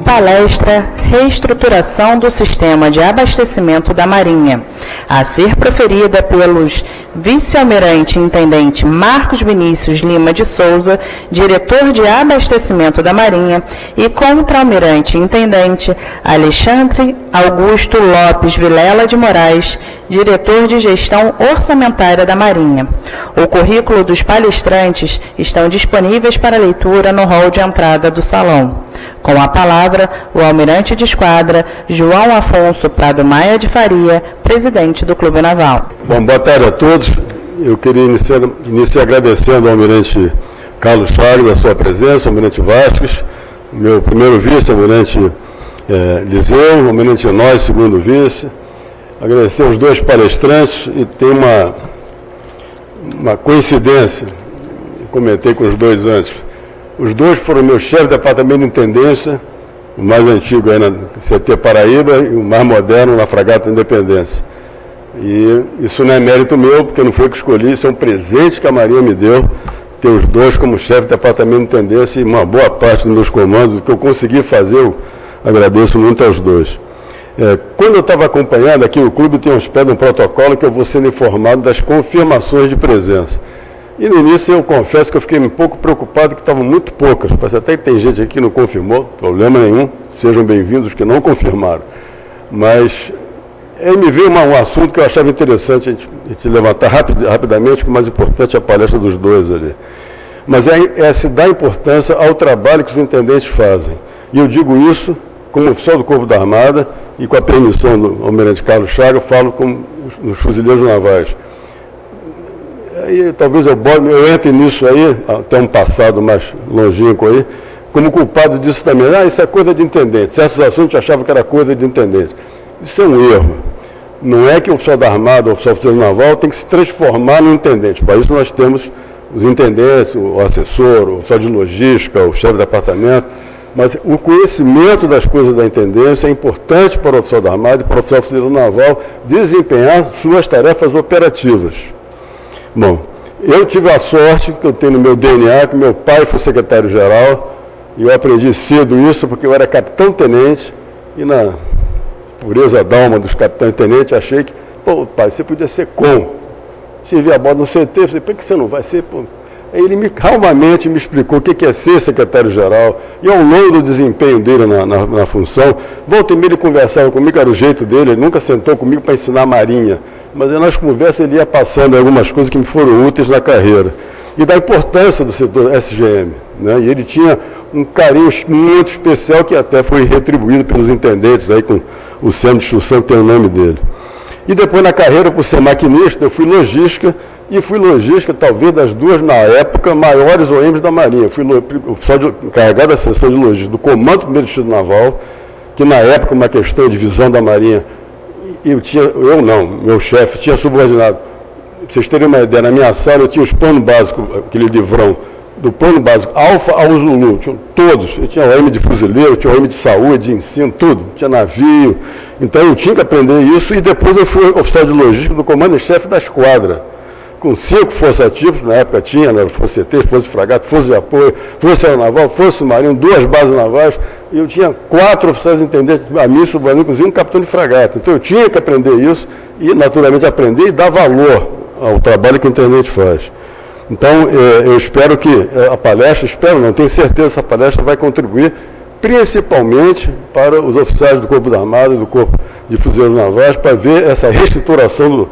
palestra Reestruturação do Sistema de Abastecimento da Marinha, a ser proferida pelos vice-almirante intendente Marcos Vinícius Lima de Souza, diretor de Abastecimento da Marinha, e contra-almirante intendente Alexandre Augusto Lopes Vilela de Moraes, diretor de Gestão Orçamentária da Marinha. O currículo dos palestrantes estão disponíveis para leitura no hall de entrada do salão. Com a palavra, o almirante de esquadra João Afonso Prado Maia de Faria, presidente do Clube Naval. Bom, boa tarde a todos. Eu queria iniciar agradecendo ao almirante Carlos Chagas a sua presença, ao almirante Vasques, meu primeiro vice, almirante Liseu, o almirante Nós, segundo vice. Agradecer aos dois palestrantes, e tem uma coincidência, comentei com os dois antes. Os dois foram meus chefes de departamento de intendência, o mais antigo aí na CT Paraíba e o mais moderno na Fragata Independência. E isso não é mérito meu, porque não foi eu que escolhi, isso é um presente que a Marinha me deu, ter os dois como chefe de departamento de intendência e uma boa parte dos meus comandos, o que eu consegui fazer, eu agradeço muito aos dois. Quando eu estava acompanhando aqui, o clube tem uns pés de um protocolo que eu vou sendo informado das confirmações de presença. E no início eu confesso que eu fiquei um pouco preocupado, que estavam muito poucas. Parece até que tem gente aqui que não confirmou, problema nenhum, sejam bem-vindos que não confirmaram. Mas aí me veio um assunto que eu achava interessante a gente levantar rapidamente, que o mais importante é a palestra dos dois ali. Mas se dá importância ao trabalho que os intendentes fazem. E eu digo isso como oficial do Corpo da Armada e com a permissão do almirante Carlos Chagas, falo como os fuzileiros navais. Aí talvez eu entre nisso aí, até um passado mais longínquo aí, como culpado disso também. Isso é coisa de intendente. Certos assuntos eu achava que era coisa de intendente. Isso é um erro. Não é que o oficial da Armada ou o oficial fuzileiro naval tem que se transformar no intendente. Para isso nós temos os intendentes, o assessor, o oficial de logística, o chefe de departamento. Mas o conhecimento das coisas da intendência é importante para o oficial da Armada e para o oficial fuzileiro naval desempenhar suas tarefas operativas. Bom, eu tive a sorte que eu tenho no meu DNA, que meu pai foi secretário-geral, e eu aprendi cedo isso porque eu era capitão-tenente, e na pureza d'alma dos capitães-tenentes, achei que, pô, pai, você podia ser servir a bordo no CT, eu falei, por que você não vai ser, pô? Aí ele calmamente me explicou o que é ser secretário-geral, e ao longo do desempenho dele na função, volta e meia ele conversava comigo, era o jeito dele, ele nunca sentou comigo para ensinar a Marinha, mas nas conversas ele ia passando algumas coisas que me foram úteis na carreira. E da importância do setor SGM, né? E ele tinha um carinho muito especial que até foi retribuído pelos intendentes, aí com o centro de instrução que tem o nome dele. E depois na carreira, por ser maquinista, eu fui logística, e fui logística talvez das duas, na época, maiores OMs da Marinha. Fui oficial encarregado da seção de logística do Comando do Primeiro Distrito Naval, que na época, uma questão de visão da Marinha, meu chefe tinha subordinado. Pra vocês terem uma ideia, na minha sala eu tinha os planos básicos, aquele livrão, do plano básico Alfa ao Zulu, todos. Eu tinha OM de fuzileiro, tinha OM de saúde, de ensino, tudo. Tinha navio. Então eu tinha que aprender isso e depois eu fui oficial de logística do comando-chefe da esquadra. Com 5 forças-tipos, na época tinha, né, Força CT, Força Fragata, Força de Apoio, Força Aeronaval, Força Submarino, 2 bases navais, e eu tinha 4 oficiais intendentes, a mim, submarino, inclusive um capitão de fragata. Então eu tinha que aprender isso e, naturalmente, aprender e dar valor ao trabalho que o intendente faz. Então, eu espero que a palestra, tenho certeza que essa palestra vai contribuir principalmente para os oficiais do Corpo da Armada e do Corpo de Fuzileiros Navais, para ver essa reestruturação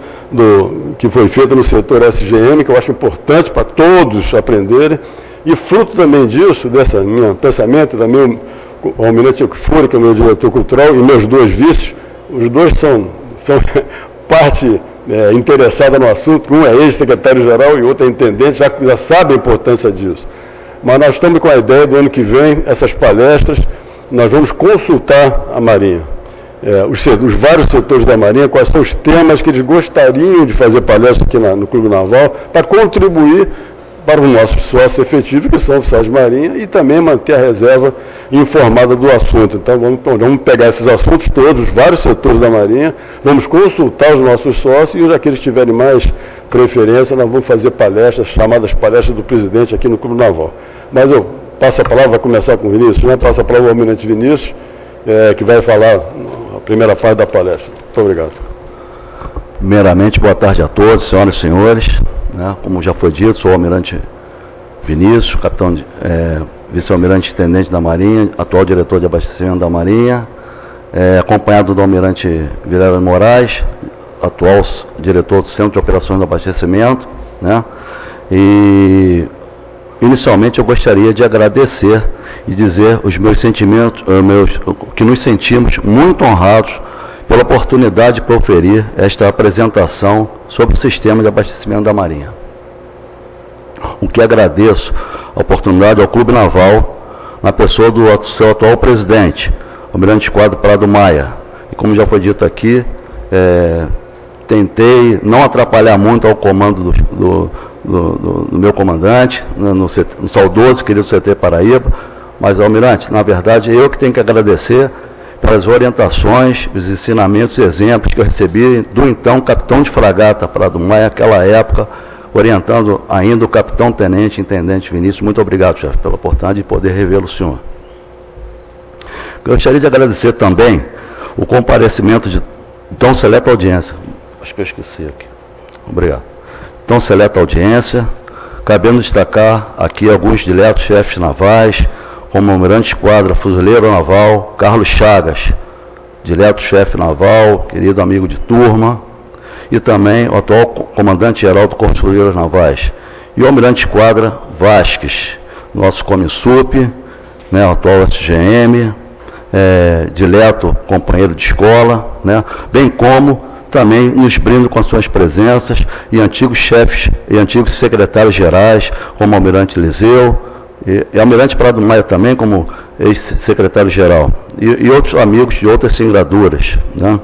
que foi feita no setor SGM, que eu acho importante para todos aprenderem, e fruto também disso, desse meu pensamento, também o almirante Eukfuri, que é o meu diretor cultural, e meus 2 vices, os dois são parte interessada no assunto, um é ex-secretário-geral e outro é intendente, já sabe a importância disso. Mas nós estamos com a ideia do ano que vem, essas palestras, nós vamos consultar a Marinha, os vários setores da Marinha, quais são os temas que eles gostariam de fazer palestra aqui no Clube Naval, para contribuir para os nossos sócios efetivos, que são oficiais de Marinha, e também manter a reserva informada do assunto. Então, vamos pegar esses assuntos todos, vários setores da Marinha, vamos consultar os nossos sócios, e aqueles que tiverem mais preferência, nós vamos fazer palestras, chamadas palestras do presidente aqui no Clube Naval. Mas eu passo a palavra, vai começar com o Vinícius, né? Passo a palavra ao Almirante Vinícius, que vai falar a primeira parte da palestra. Muito obrigado. Primeiramente, boa tarde a todos, senhoras e senhores. Né? Como já foi dito, sou o Almirante Vinícius, vice-almirante intendente da Marinha, atual diretor de abastecimento da Marinha, acompanhado do Almirante Vilela Moraes, atual diretor do Centro de Operações de Abastecimento, né? E inicialmente eu gostaria de agradecer e dizer os meus sentimentos, que nos sentimos muito honrados pela oportunidade de proferir esta apresentação sobre o sistema de abastecimento da Marinha. O que agradeço a oportunidade ao Clube Naval, na pessoa do seu atual presidente, Almirante Esquadra Prado Maia. E como já foi dito aqui, tentei não atrapalhar muito ao comando do meu comandante, no saudoso, querido CT Paraíba, mas, Almirante, na verdade, eu que tenho que agradecer pelas orientações, os ensinamentos e exemplos que eu recebi do então capitão de fragata Prado Maia, naquela época, orientando ainda o capitão-tenente, intendente Vinícius. Muito obrigado, chefe, pela oportunidade de poder revê-lo, senhor. Gostaria de agradecer também o comparecimento de tão seleta audiência. Acho que eu esqueci aqui. Obrigado. Tão seleta audiência, cabendo destacar aqui alguns diletos chefes navais, como o Almirante Esquadra Fuzileiro Naval, Carlos Chagas, dileto chefe naval, querido amigo de turma, e também o atual comandante-geral do Corpo de Fuzileiros Navais, e o Almirante Esquadra Vasques, nosso comissup, né, o atual SGM, dileto companheiro de escola, né, bem como também nos brinda com suas presenças e antigos chefes e antigos secretários gerais, como o Almirante Liseu, e Almirante Prado Maia também, como ex-secretário-geral, e outros amigos de outras singraduras, né?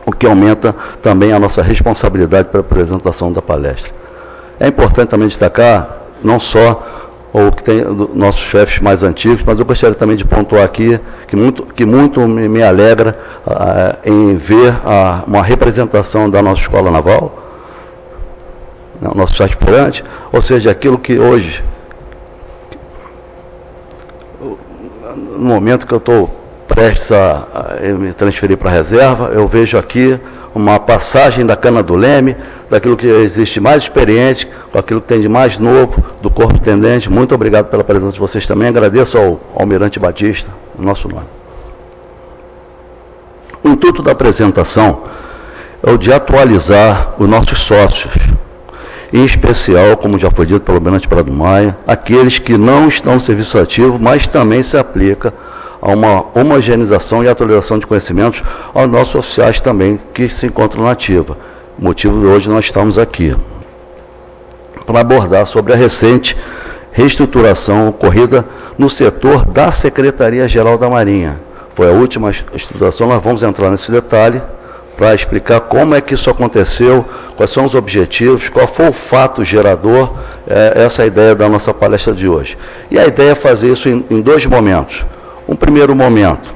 O que aumenta também a nossa responsabilidade para a apresentação da palestra. É importante também destacar, não só o que tem nossos chefes mais antigos, mas eu gostaria também de pontuar aqui que muito me alegra em ver uma representação da nossa escola naval, o nosso sargento, ou seja, aquilo que hoje, no momento que eu estou prestes a me transferir para a reserva, eu vejo aqui uma passagem da cana do leme, daquilo que existe mais experiente, com aquilo que tem de mais novo do Corpo Intendente. Muito obrigado pela presença de vocês também. Agradeço ao Almirante Batista, em nosso nome. O intuito da apresentação é o de atualizar os nossos sócios, em especial, como já foi dito pelo Almirante Prado Maia, aqueles que não estão no serviço ativo, mas também se aplica a uma homogeneização e atualização de conhecimentos aos nossos oficiais também que se encontram na ativa. Motivo de hoje nós estamos aqui para abordar sobre a recente reestruturação ocorrida no setor da Secretaria-Geral da Marinha. Foi a última estruturação, nós vamos entrar nesse detalhe para explicar como é que isso aconteceu, quais são os objetivos, qual foi o fato gerador, essa é a ideia da nossa palestra de hoje. E a ideia é fazer isso em dois momentos. Um primeiro momento,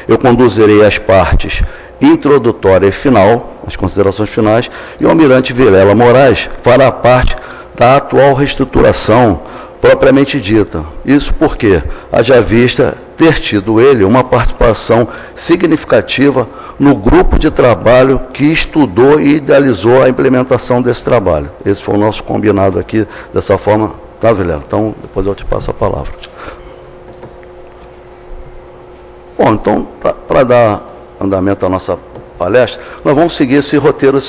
eu conduzirei as partes introdutória e final, as considerações finais, e o Almirante Vilela Moraes fará parte da atual reestruturação propriamente dita. Isso porque, haja vista ter tido ele uma participação significativa no grupo de trabalho que estudou e idealizou a implementação desse trabalho. Esse foi o nosso combinado aqui, dessa forma, tá, Vilela? Então, depois eu te passo a palavra. Bom, então, para dar andamento à nossa palestra, nós vamos seguir esse roteiro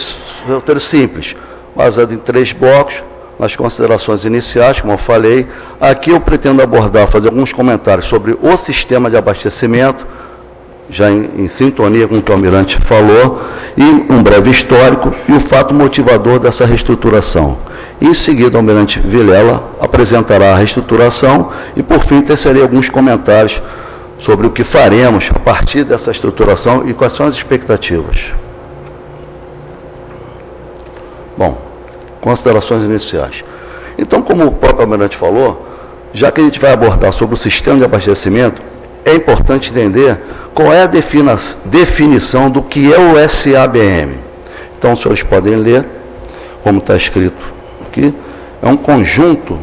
simples, baseado em 3 blocos, nas considerações iniciais, como eu falei. Aqui eu pretendo abordar, fazer alguns comentários sobre o sistema de abastecimento, já em sintonia com o que o Almirante falou, e um breve histórico e o fato motivador dessa reestruturação. Em seguida, o Almirante Vilela apresentará a reestruturação e, por fim, tecerei alguns comentários sobre o que faremos a partir dessa estruturação e quais são as expectativas. Bom, considerações iniciais. Então, como o próprio Almirante falou, já que a gente vai abordar sobre o sistema de abastecimento, é importante entender qual é a definição do que é o SABM. Então, os senhores podem ler, como está escrito aqui, é um conjunto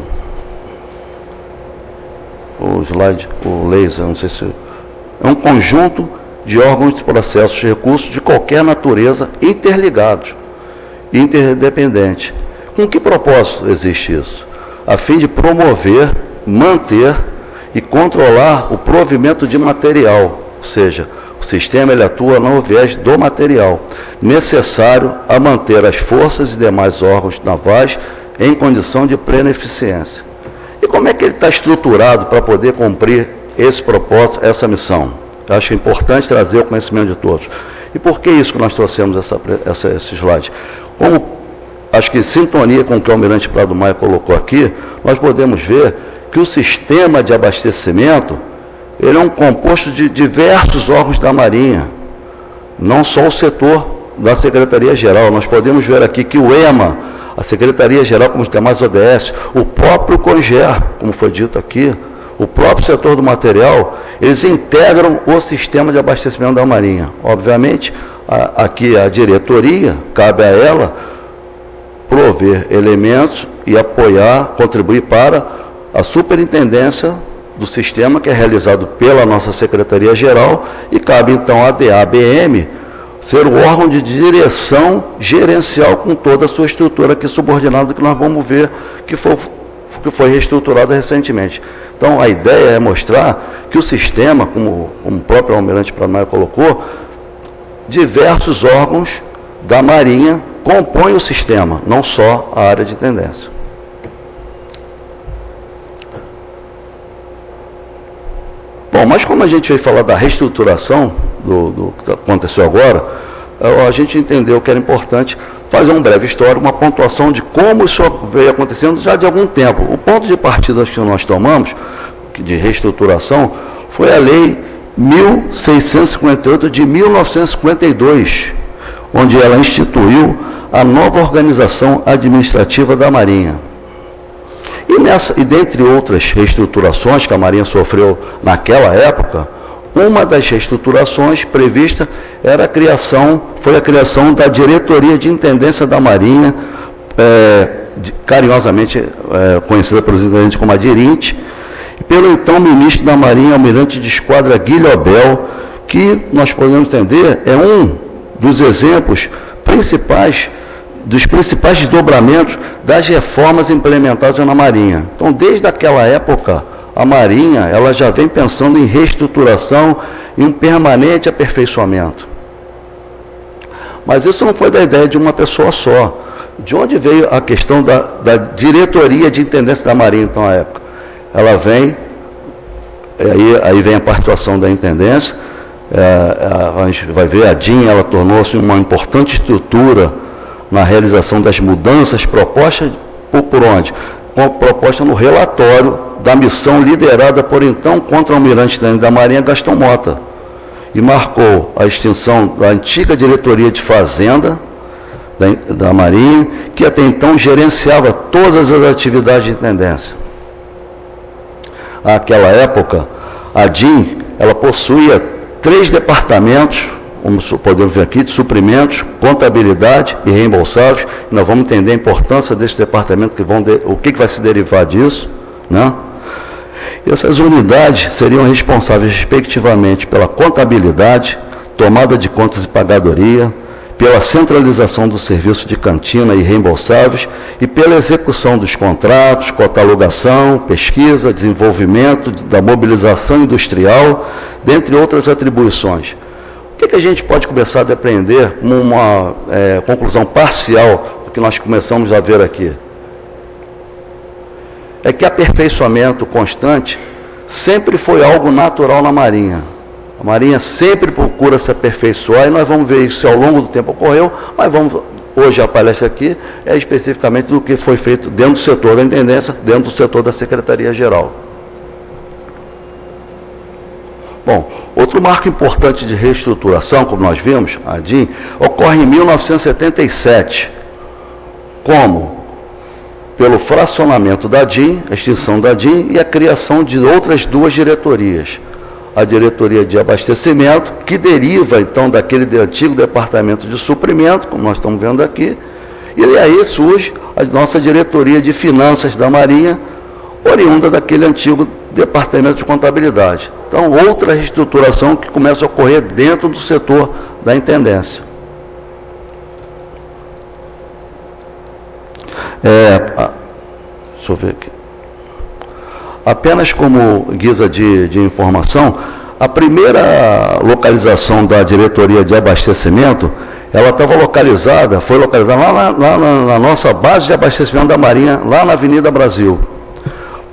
o slide, o laser, não sei se... É um conjunto de órgãos, processos, recursos de qualquer natureza interligados, interdependentes. Com que propósito existe isso? A fim de promover, manter e controlar o provimento de material, ou seja, o sistema ele atua no viés do material, necessário a manter as forças e demais órgãos navais em condição de plena eficiência. E como é que ele está estruturado para poder cumprir esse propósito, essa missão? Eu acho importante trazer o conhecimento de todos. E por que isso que nós trouxemos esse slide? Como, acho que em sintonia com o que o Almirante Prado Maia colocou aqui, nós podemos ver que o sistema de abastecimento, ele é um composto de diversos órgãos da Marinha, não só o setor da Secretaria-Geral. Nós podemos ver aqui que o EMA, a Secretaria-Geral, como os demais ODS, o próprio CONGER, como foi dito aqui, o próprio setor do material, eles integram o sistema de abastecimento da Marinha. Obviamente, aqui a diretoria, cabe a ela prover elementos e apoiar, contribuir para a superintendência do sistema, que é realizado pela nossa Secretaria-Geral, e cabe então à DABM ser o órgão de direção gerencial com toda a sua estrutura aqui subordinada, que nós vamos ver que foi reestruturada recentemente. Então, a ideia é mostrar que o sistema, como o próprio Almirante Prado Maia colocou, diversos órgãos da Marinha compõem o sistema, não só a área de intendência. Bom, mas como a gente veio falar da reestruturação do que aconteceu agora, a gente entendeu que era importante fazer um breve histórico, uma pontuação de como isso veio acontecendo já de algum tempo. O ponto de partida que nós tomamos, de reestruturação, foi a Lei 1658 de 1952, onde ela instituiu a nova organização administrativa da Marinha. E dentre outras reestruturações que a Marinha sofreu naquela época, uma das reestruturações prevista foi a criação da Diretoria de Intendência da Marinha, carinhosamente conhecida pelos intendentes como a DIRINT, pelo então ministro da Marinha, almirante de esquadra Guilherme, que nós podemos entender é um dos exemplos principais, dos principais desdobramentos das reformas implementadas na Marinha. Então, desde aquela época, a Marinha ela já vem pensando em reestruturação e um permanente aperfeiçoamento. Mas isso não foi da ideia de uma pessoa só. De onde veio a questão da diretoria de intendência da Marinha, então, à época? Ela vem, aí vem a participação da intendência, a gente vai ver, a DIN, ela tornou-se uma importante estrutura na realização das mudanças propostas por onde? Proposta no relatório da missão liderada por então contra-almirante da Marinha, Gastão Mota, e marcou a extinção da antiga diretoria de Fazenda da Marinha, que até então gerenciava todas as atividades de intendência. Naquela época, a DIN, ela possuía 3 departamentos, como podemos ver aqui, de suprimentos, contabilidade e reembolsáveis. Nós vamos entender a importância desse departamento, o que vai se derivar disso, né? E essas unidades seriam responsáveis, respectivamente, pela contabilidade, tomada de contas e pagadoria, pela centralização do serviço de cantina e reembolsáveis e pela execução dos contratos, catalogação, pesquisa, desenvolvimento, da mobilização industrial, dentre outras atribuições. O que a gente pode começar a depreender como uma conclusão parcial do que nós começamos a ver aqui? É que aperfeiçoamento constante sempre foi algo natural na Marinha. A Marinha sempre procura se aperfeiçoar e nós vamos ver isso ao longo do tempo ocorreu, mas hoje a palestra aqui é especificamente do que foi feito dentro do setor da intendência, dentro do setor da Secretaria-Geral. Bom, outro marco importante de reestruturação, como nós vimos, a DIN, ocorre em 1977, como pelo fracionamento da DIN, a extinção da DIN e a criação de outras 2 diretorias. A diretoria de abastecimento, que deriva então daquele antigo departamento de suprimento, como nós estamos vendo aqui, e aí surge a nossa diretoria de finanças da Marinha, oriunda daquele antigo departamento de contabilidade. Então, outra reestruturação que começa a ocorrer dentro do setor da intendência. Deixa eu ver aqui. Apenas como guisa de informação, a primeira localização da diretoria de abastecimento, ela foi localizada lá na nossa base de abastecimento da Marinha, lá na Avenida Brasil.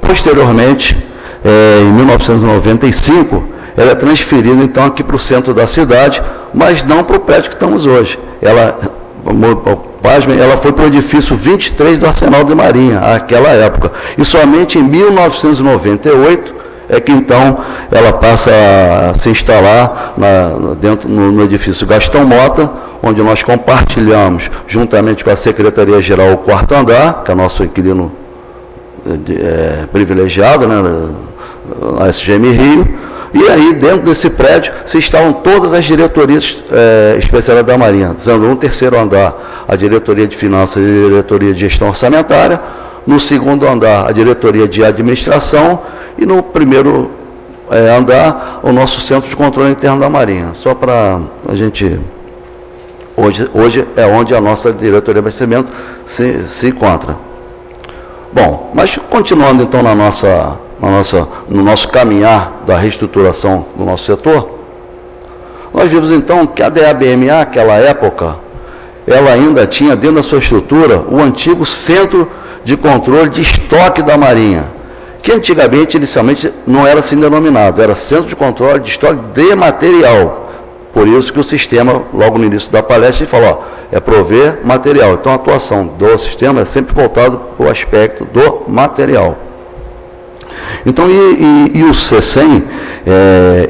Posteriormente, em 1995, ela é transferida então aqui para o centro da cidade, mas não para o prédio que estamos hoje. Ela foi para o edifício 23 do Arsenal de Marinha, àquela época. E somente em 1998 é que então ela passa a se instalar no edifício Gastão Mota, onde nós compartilhamos, juntamente com a Secretaria-Geral, o 4º andar, que é nosso inquilino privilegiado, né, a SGM Rio. E aí, dentro desse prédio, se instalam todas as diretorias especiais da Marinha, sendo no 3º andar a diretoria de finanças e a diretoria de gestão orçamentária, no 2º andar a diretoria de administração e no 1º andar o nosso centro de controle interno da Marinha. Só para a gente... Hoje é onde a nossa diretoria de abastecimento se encontra. Bom, mas continuando então no nosso caminhar da reestruturação do nosso setor, nós vimos então que a DABMA, naquela época, ela ainda tinha dentro da sua estrutura o antigo Centro de Controle de Estoque da Marinha, que antigamente, inicialmente, não era assim denominado, era Centro de Controle de Estoque de Material. Por isso que o sistema, logo no início da palestra, falou, é prover material. Então a atuação do sistema é sempre voltado para o aspecto do material. Então, e o CECEM,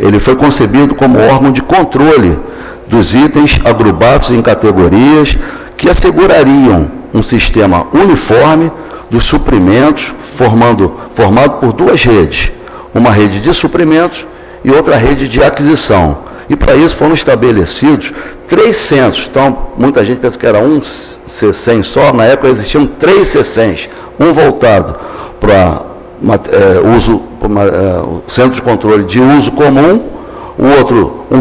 ele foi concebido como órgão de controle dos itens agrupados em categorias que assegurariam um sistema uniforme dos suprimentos, formado por duas redes, uma rede de suprimentos e outra rede de aquisição. E para isso foram estabelecidos 3 centros. Então, muita gente pensa que era um CECEM só, na época existiam 3 CECEMs, um voltado para centro de controle de uso comum, o outro um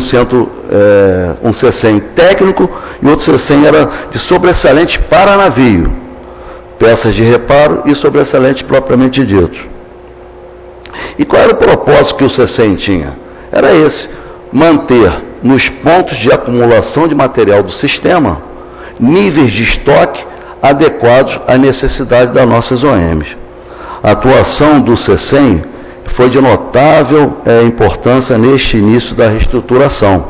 CECEM técnico, e outro CECEM era de sobressalente para navio, peças de reparo e sobressalente propriamente dito. E qual era o propósito que o CECEM tinha? Era esse: manter nos pontos de acumulação de material do sistema níveis de estoque adequados às necessidades das nossas OMs. A atuação do CECEM foi de notável importância neste início da reestruturação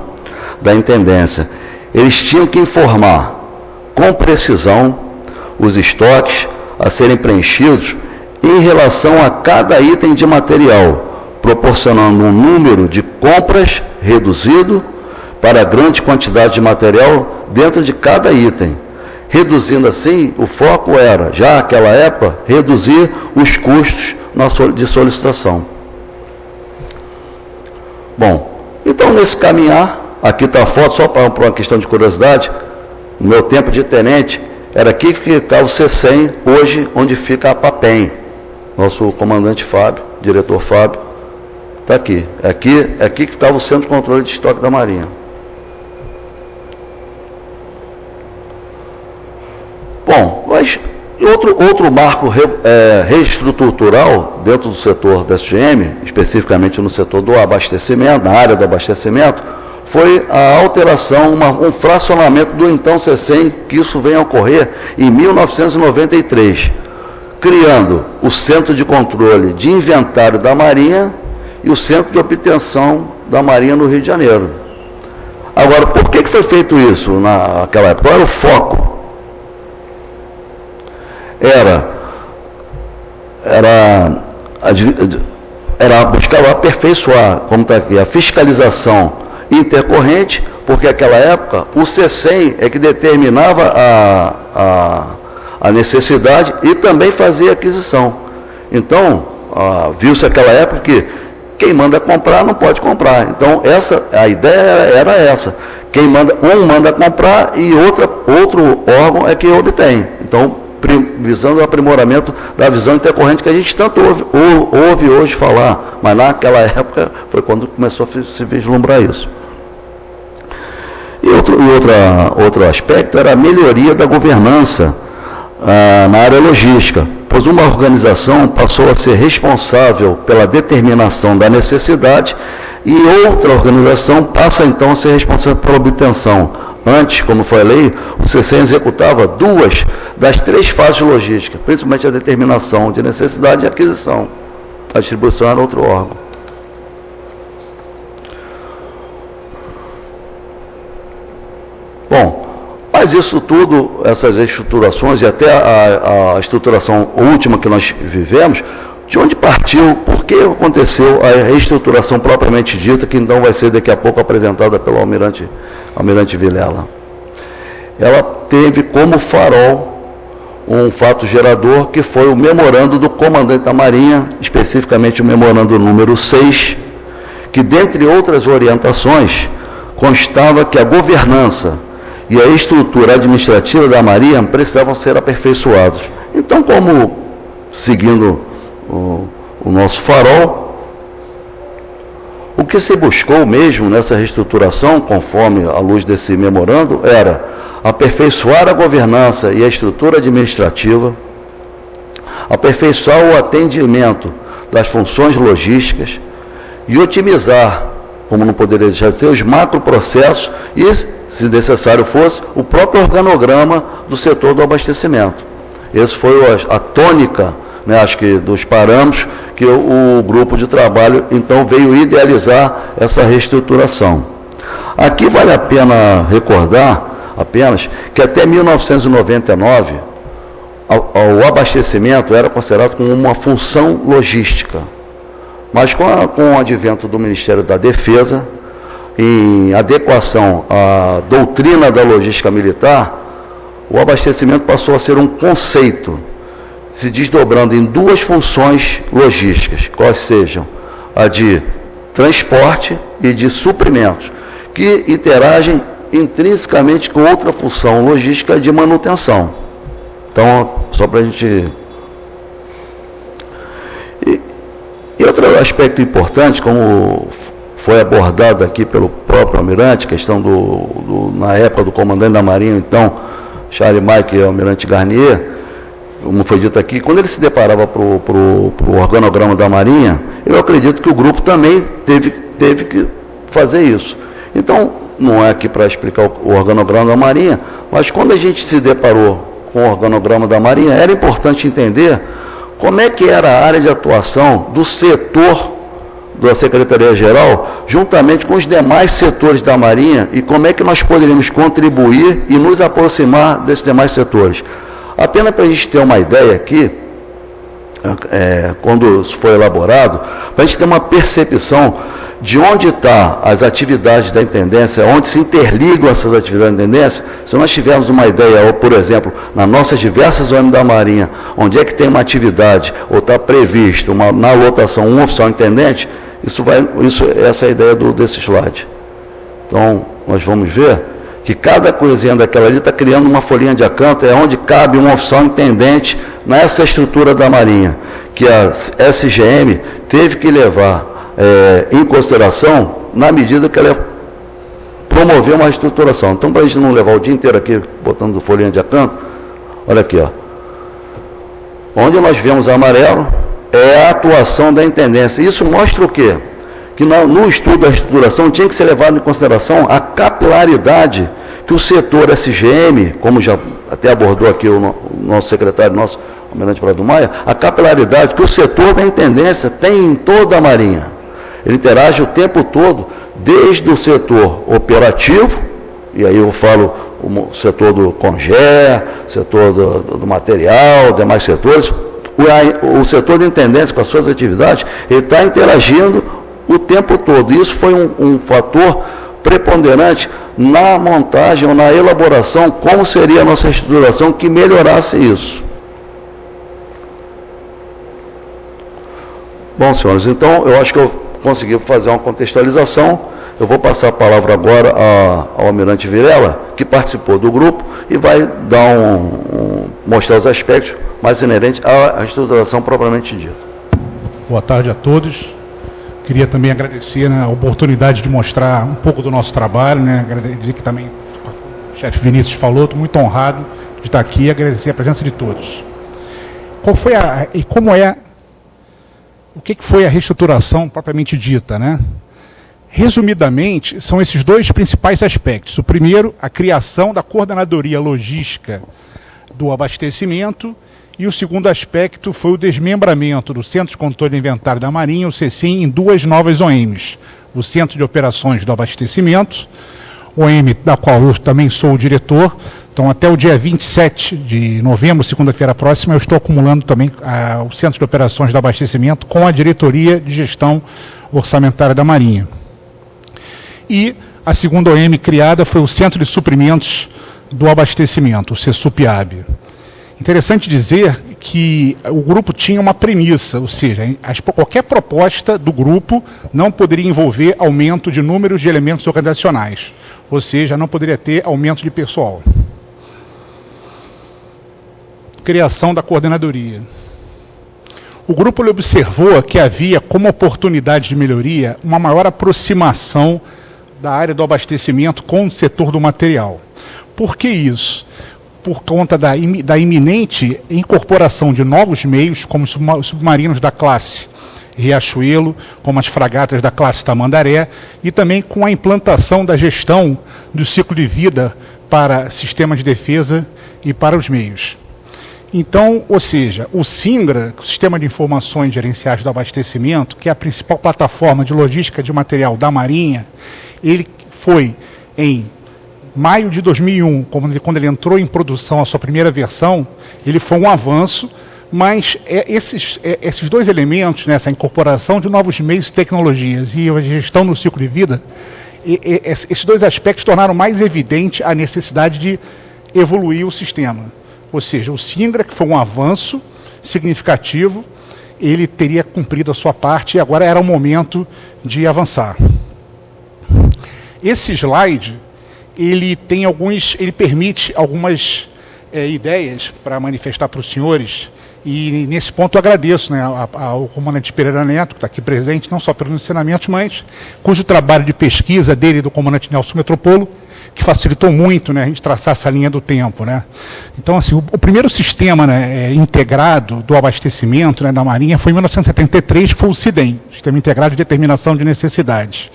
da intendência. Eles tinham que informar com precisão os estoques a serem preenchidos em relação a cada item de material, proporcionando um número de compras reduzido para a grande quantidade de material dentro de cada item. Reduzindo assim, o foco era, já naquela época, reduzir os custos de solicitação. Bom, então nesse caminhar, aqui está a foto, só para uma questão de curiosidade, no meu tempo de tenente, era aqui que ficava o CECEM, hoje onde fica a PAPEM. Nosso comandante Fábio, diretor Fábio, está aqui. É aqui que ficava o Centro de Controle de Estoque da Marinha. Bom, mas outro marco reestrutural dentro do setor da SGM, especificamente no setor do abastecimento, na área do abastecimento, foi a alteração, um fracionamento do então CECEM, que isso vem a ocorrer em 1993, criando o Centro de Controle de Inventário da Marinha e o Centro de Obtenção da Marinha no Rio de Janeiro. Agora, por que foi feito isso naquela época? Qual era o foco? Era buscar aperfeiçoar, como está aqui, a fiscalização intercorrente, porque naquela época o CECEM é que determinava a necessidade e também fazia aquisição. Então, viu-se naquela época que quem manda comprar não pode comprar. Então, a ideia era essa. Um manda comprar e outro órgão é que obtém. Então, visando o aprimoramento da visão intercorrente que a gente tanto ouve hoje falar, mas naquela época foi quando começou a se vislumbrar isso. E outro aspecto era a melhoria da governança na área logística, pois uma organização passou a ser responsável pela determinação da necessidade e outra organização passa então a ser responsável pela obtenção. Antes, como foi a lei, o CCEM executava 2 das 3 fases logísticas, principalmente a determinação de necessidade e aquisição. A distribuição era outro órgão. Bom, mas isso tudo, essas estruturações e até a estruturação última que nós vivemos, de onde partiu, por que aconteceu a reestruturação propriamente dita, que então vai ser daqui a pouco apresentada pelo Almirante Vilela. Ela teve como farol um fato gerador, que foi o memorando do comandante da Marinha, especificamente o memorando número 6, que, dentre outras orientações, constava que a governança e a estrutura administrativa da Marinha precisavam ser aperfeiçoados. Então, como, seguindo o nosso farol, o que se buscou mesmo nessa reestruturação, conforme a luz desse memorando, era aperfeiçoar a governança e a estrutura administrativa, aperfeiçoar o atendimento das funções logísticas e otimizar, como não poderia deixar de ser, os macroprocessos e, se necessário fosse, o próprio organograma do setor do abastecimento. Essa foi a tônica, né, acho que dos parâmetros que o grupo de trabalho então veio idealizar essa reestruturação. Aqui vale a pena recordar apenas que até 1999 o abastecimento era considerado como uma função logística, mas com o advento do Ministério da Defesa, em adequação à doutrina da logística militar, o abastecimento passou a ser um conceito, se desdobrando em 2 funções logísticas, quais sejam a de transporte e de suprimentos, que interagem intrinsecamente com outra função logística de manutenção. Então, só para a gente... E outro aspecto importante, como foi abordado aqui pelo próprio almirante, questão na época do comandante da Marinha, então, Charles Mike e Almirante Garnier, como foi dito aqui, quando ele se deparava para o organograma da Marinha, eu acredito que o grupo também teve que fazer isso. Então, não é aqui para explicar o organograma da Marinha, mas quando a gente se deparou com o organograma da Marinha, era importante entender como é que era a área de atuação do setor da Secretaria-Geral, juntamente com os demais setores da Marinha, e como é que nós poderíamos contribuir e nos aproximar desses demais setores. Apenas para a gente ter uma ideia aqui, quando isso foi elaborado, para a gente ter uma percepção de onde estão as atividades da intendência, onde se interligam essas atividades da intendência. Se nós tivermos uma ideia, ou por exemplo, nas nossas diversas OM da Marinha, onde é que tem uma atividade, ou está previsto na lotação um oficial intendente, essa é a ideia desse slide. Então, nós vamos ver que cada coisinha daquela ali está criando uma folhinha de acanto, é onde cabe um oficial intendente nessa estrutura da Marinha, que a SGM teve que levar em consideração na medida que ela promoveu uma reestruturação. Então, para a gente não levar o dia inteiro aqui botando folhinha de acanto, olha aqui, ó. Onde nós vemos amarelo é a atuação da intendência. Isso mostra o quê? Que no estudo da reestruturação tinha que ser levado em consideração a capilaridade que o setor SGM, como já até abordou aqui o nosso secretário, nosso Almirante Prado do Maia, a capilaridade que o setor da intendência tem em toda a Marinha. Ele interage o tempo todo, desde o setor operativo, e aí eu falo o setor do CONGÉ, setor do material, demais setores, o setor de intendência com as suas atividades, ele está interagindo o tempo todo. Isso foi um fator preponderante na montagem ou na elaboração, como seria a nossa estruturação que melhorasse isso. Bom, senhores, então eu acho que eu consegui fazer uma contextualização. Eu vou passar a palavra agora ao Almirante Vilela, que participou do grupo, e vai dar mostrar os aspectos mais inerentes à estruturação propriamente dita. Boa tarde a todos. Queria também agradecer, né, a oportunidade de mostrar um pouco do nosso trabalho, né, agradecer que também o chefe Vinícius falou, estou muito honrado de estar aqui e agradecer a presença de todos. O que foi a reestruturação propriamente dita, né? Resumidamente, são esses dois principais aspectos. O primeiro, a criação da coordenadoria logística do abastecimento, e o segundo aspecto foi o desmembramento do Centro de Controle de Inventário da Marinha, o CECIM, em duas novas OMs. O Centro de Operações do Abastecimento, OM da qual eu também sou o diretor. Então, até o dia 27 de novembro, segunda-feira próxima, eu estou acumulando também o Centro de Operações do Abastecimento com a Diretoria de Gestão Orçamentária da Marinha. E a segunda OM criada foi o Centro de Suprimentos do Abastecimento, o CESUP-AB. Interessante dizer que o grupo tinha uma premissa, ou seja, qualquer proposta do grupo não poderia envolver aumento de números de elementos organizacionais, ou seja, não poderia ter aumento de pessoal. Criação da coordenadoria. O grupo observou que havia como oportunidade de melhoria uma maior aproximação da área do abastecimento com o setor do material. Por que isso? Por conta da iminente incorporação de novos meios, como os submarinos da classe Riachuelo, como as fragatas da classe Tamandaré, e também com a implantação da gestão do ciclo de vida para sistemas de defesa e para os meios. Então, ou seja, o SINGRA, o Sistema de Informações Gerenciais do Abastecimento, que é a principal plataforma de logística de material da Marinha, ele foi em maio de 2001, quando ele entrou em produção a sua primeira versão, ele foi um avanço, mas esses dois elementos, né, essa incorporação de novos meios e tecnologias e a gestão no ciclo de vida, esses dois aspectos tornaram mais evidente a necessidade de evoluir o sistema. Ou seja, o SINGRA, que foi um avanço significativo, ele teria cumprido a sua parte e agora era o momento de avançar. Esse slide, ele permite algumas ideias para manifestar para os senhores, e nesse ponto eu agradeço, né, ao comandante Pereira Neto, que está aqui presente, não só pelos ensinamentos, mas cujo trabalho de pesquisa dele e do comandante Nelson Metropolo, que facilitou muito, né, a gente traçar essa linha do tempo, né. Então, assim, o primeiro sistema, né, integrado do abastecimento, né, da Marinha foi em 1973, que foi o SIDEM, Sistema Integrado de Determinação de Necessidades.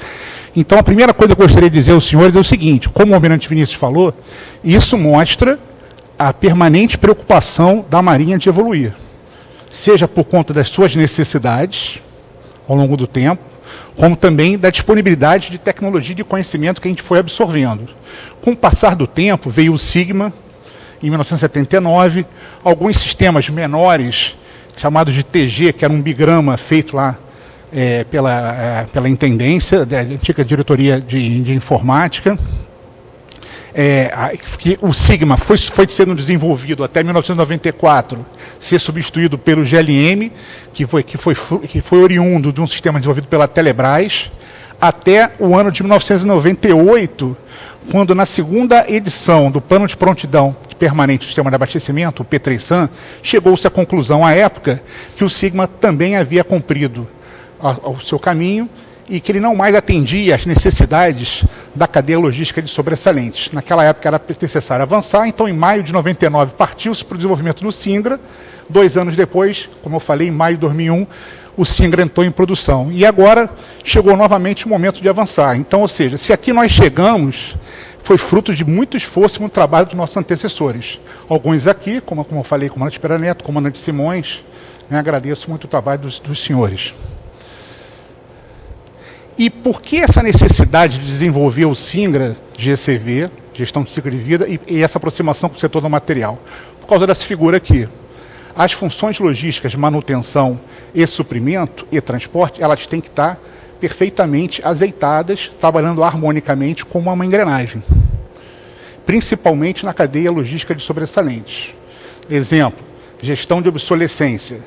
Então, a primeira coisa que eu gostaria de dizer aos senhores é o seguinte: como o almirante Vinícius falou, isso mostra a permanente preocupação da Marinha de evoluir, seja por conta das suas necessidades ao longo do tempo, como também da disponibilidade de tecnologia e de conhecimento que a gente foi absorvendo. Com o passar do tempo, veio o SIGMA, em 1979, alguns sistemas menores, chamados de TG, que era um bigrama feito lá pela intendência, da antiga diretoria de informática, que o SIGMA foi sendo desenvolvido até 1994, ser substituído pelo GLM, que foi oriundo de um sistema desenvolvido pela Telebrás, até o ano de 1998, quando na segunda edição do Plano de Prontidão Permanente do Sistema de Abastecimento, o P3SAM, chegou-se à conclusão à época que o SIGMA também havia cumprido ao seu caminho e que ele não mais atendia às necessidades da cadeia logística de sobressalentes. Naquela época era necessário avançar, então em maio de 99 partiu-se para o desenvolvimento do SINGRA. 2 anos depois, como eu falei, em maio de 2001, o SINGRA entrou em produção. E agora chegou novamente o momento de avançar. Então, ou seja, se aqui nós chegamos, foi fruto de muito esforço e muito trabalho dos nossos antecessores. Alguns aqui, como eu falei, comandante Pereira Neto, comandante Simões, né, agradeço muito o trabalho dos senhores. E por que essa necessidade de desenvolver o SINGRA GCV, Gestão de Ciclo de Vida, e essa aproximação com o setor do material? Por causa dessa figura aqui. As funções logísticas de manutenção e suprimento e transporte, elas têm que estar perfeitamente azeitadas, trabalhando harmonicamente como uma engrenagem. Principalmente na cadeia logística de sobressalentes. Exemplo, gestão de obsolescência.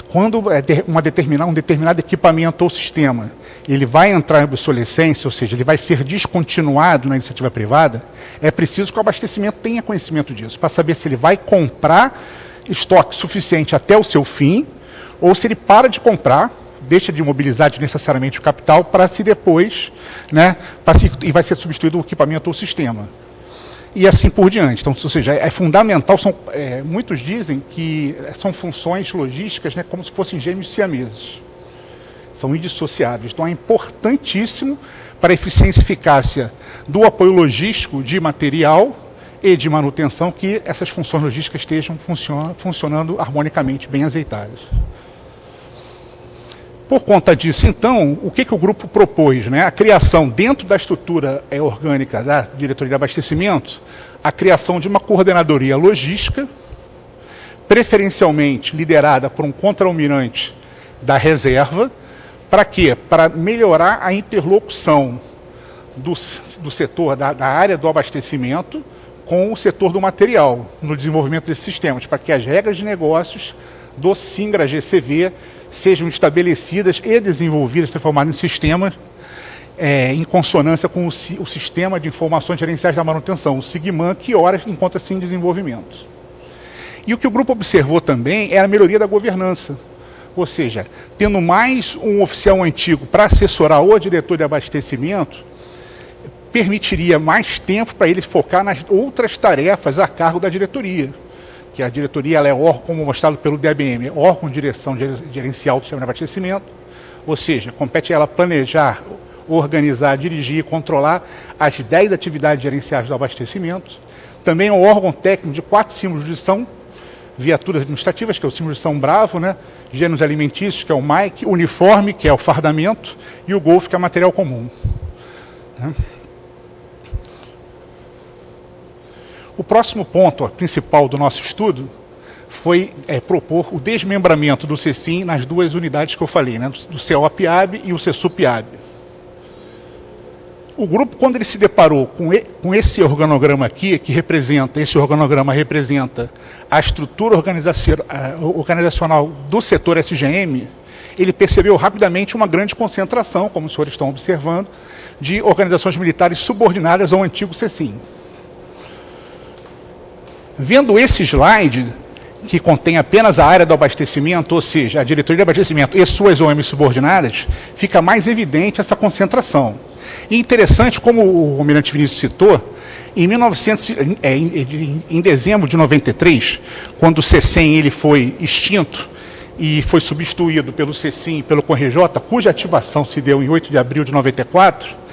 quando um determinado equipamento ou sistema ele vai entrar em obsolescência, ou seja, ele vai ser descontinuado na iniciativa privada, é preciso que o abastecimento tenha conhecimento disso, para saber se ele vai comprar estoque suficiente até o seu fim, ou se ele para de comprar, deixa de mobilizar desnecessariamente o capital para se depois, né, e vai ser substituído o equipamento ou o sistema. E assim por diante. Então, ou seja, é fundamental, muitos dizem que são funções logísticas, né, como se fossem gêmeos siameses. São indissociáveis. Então é importantíssimo para a eficiência e eficácia do apoio logístico de material e de manutenção que essas funções logísticas estejam funcionando harmonicamente, bem azeitadas. Por conta disso, então, o que o grupo propôs? Né? A criação, dentro da estrutura orgânica da Diretoria de Abastecimento, a criação de uma coordenadoria logística, preferencialmente liderada por um contra-almirante da reserva. Para quê? Para melhorar a interlocução do setor, da área do abastecimento, com o setor do material, no desenvolvimento desses sistemas, para que as regras de negócios do SINGRA GCV sejam estabelecidas e desenvolvidas, transformadas em sistemas em consonância com o Sistema de Informações Gerenciais da Manutenção, o SIGMAN, que ora encontra-se em desenvolvimento. E o que o grupo observou também é a melhoria da governança, ou seja, tendo mais um oficial antigo para assessorar o diretor de abastecimento, permitiria mais tempo para ele focar nas outras tarefas a cargo da diretoria. Que a diretoria ela é órgão, como mostrado pelo DABM, órgão de direção gerencial do sistema de abastecimento, ou seja, compete a ela planejar, organizar, dirigir e controlar as 10 atividades gerenciais do abastecimento. Também é um órgão técnico de 4 símbolos de jurisdição, viaturas administrativas, que é o símbolo de jurisdição Bravo, né? Gêneros alimentícios, que é o MAIC, uniforme, que é o fardamento, e o GOLF, que é material comum. Né? O próximo ponto principal do nosso estudo foi propor o desmembramento do CECIM nas 2 unidades que eu falei, né, do CEOP-AB e o CESUP-AB. O grupo, quando ele se deparou com esse organograma aqui, esse organograma representa a estrutura organizacional do setor SGM, ele percebeu rapidamente uma grande concentração, como os senhores estão observando, de organizações militares subordinadas ao antigo CECIM. Vendo esse slide, que contém apenas a área do abastecimento, ou seja, a diretoria de abastecimento e suas OMs subordinadas, fica mais evidente essa concentração. E interessante, como o almirante Vinícius citou, em dezembro de 93, quando o CECEM ele foi extinto e foi substituído pelo CECIM e pelo CONREJ, cuja ativação se deu em 8 de abril de 94,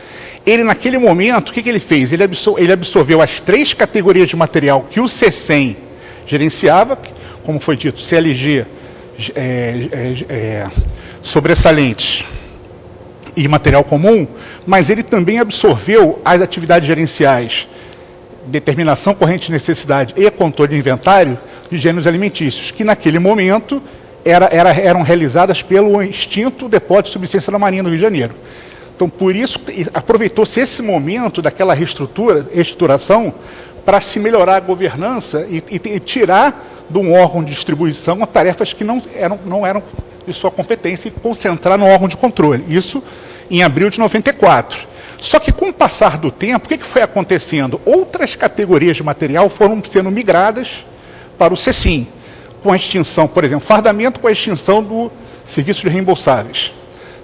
ele, naquele momento, o que ele fez? Ele absorveu as 3 categorias de material que o CECEM gerenciava, como foi dito, CLG, sobressalentes e material comum, mas ele também absorveu as atividades gerenciais, determinação, corrente de necessidade e controle de inventário de gêneros alimentícios, que naquele momento eram realizadas pelo extinto Depósito de Subsistência da Marinha do Rio de Janeiro. Então, por isso, aproveitou-se esse momento daquela reestruturação para se melhorar a governança e tirar de um órgão de distribuição tarefas que não eram de sua competência e concentrar no órgão de controle. Isso em abril de 94. Só que, com o passar do tempo, o que foi acontecendo? Outras categorias de material foram sendo migradas para o CECIM, com a extinção, por exemplo, fardamento com a extinção do serviço de reembolsáveis.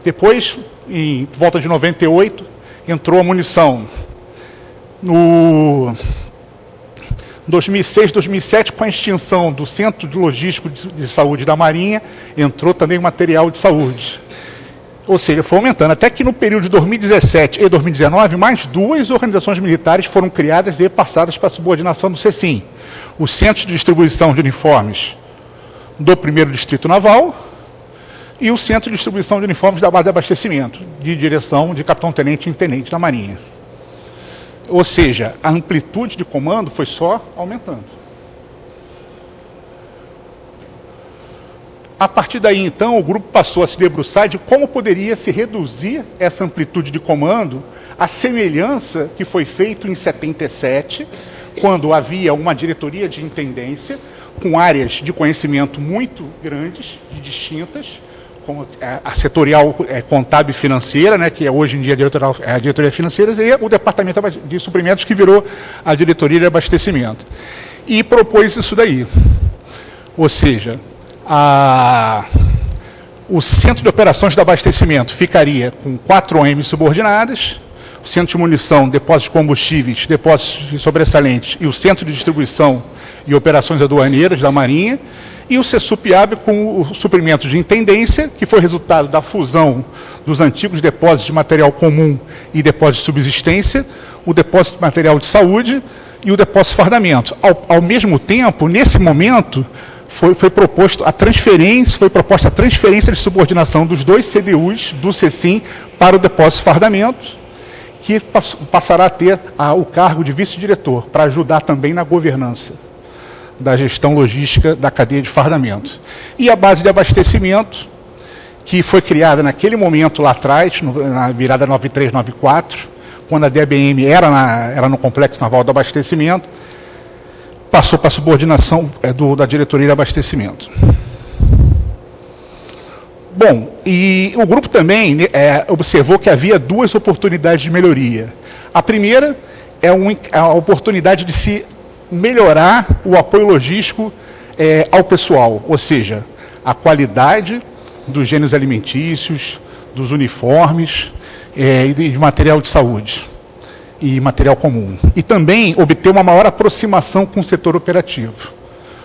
Depois, em volta de 98, entrou a munição. No 2006, 2007, com a extinção do Centro de Logístico de Saúde da Marinha, entrou também o material de saúde. Ou seja, foi aumentando. Até que no período de 2017 e 2019, mais 2 organizações militares foram criadas e passadas para a subordinação do CECIM. O Centro de Distribuição de Uniformes do 1º Distrito Naval e o Centro de Distribuição de Uniformes da Base de Abastecimento, de direção de capitão-tenente e intendente da Marinha. Ou seja, a amplitude de comando foi só aumentando. A partir daí, então, o grupo passou a se debruçar de como poderia se reduzir essa amplitude de comando, a semelhança que foi feito em 77, quando havia uma diretoria de intendência com áreas de conhecimento muito grandes e distintas, como a setorial contábil e financeira, né, que é hoje em dia a diretoria financeira, e o departamento de suprimentos, que virou a diretoria de abastecimento. E propôs isso daí. Ou seja, o centro de operações de abastecimento ficaria com 4 OMs subordinadas, o centro de munição, depósitos de combustíveis, depósitos de sobressalentes e o centro de distribuição e operações aduaneiras da Marinha, e o CESUP-AB com o suprimento de intendência, que foi resultado da fusão dos antigos depósitos de material comum e depósitos de subsistência, o depósito de material de saúde e o depósito de fardamento. Ao mesmo tempo, nesse momento, foi proposta a transferência de subordinação dos 2 CDUs do CECIM para o depósito de fardamento, que passará a ter o cargo de vice-diretor, para ajudar também na governança da gestão logística da cadeia de fardamento. E a base de abastecimento, que foi criada naquele momento lá atrás, na virada 93-94, quando a DBM era no Complexo Naval do Abastecimento, passou para a subordinação da diretoria de abastecimento. Bom, e o grupo também observou que havia 2 oportunidades de melhoria. A primeira é a oportunidade de se melhorar o apoio logístico ao pessoal, ou seja, a qualidade dos gêneros alimentícios, dos uniformes e de material de saúde e material comum. E também obter uma maior aproximação com o setor operativo.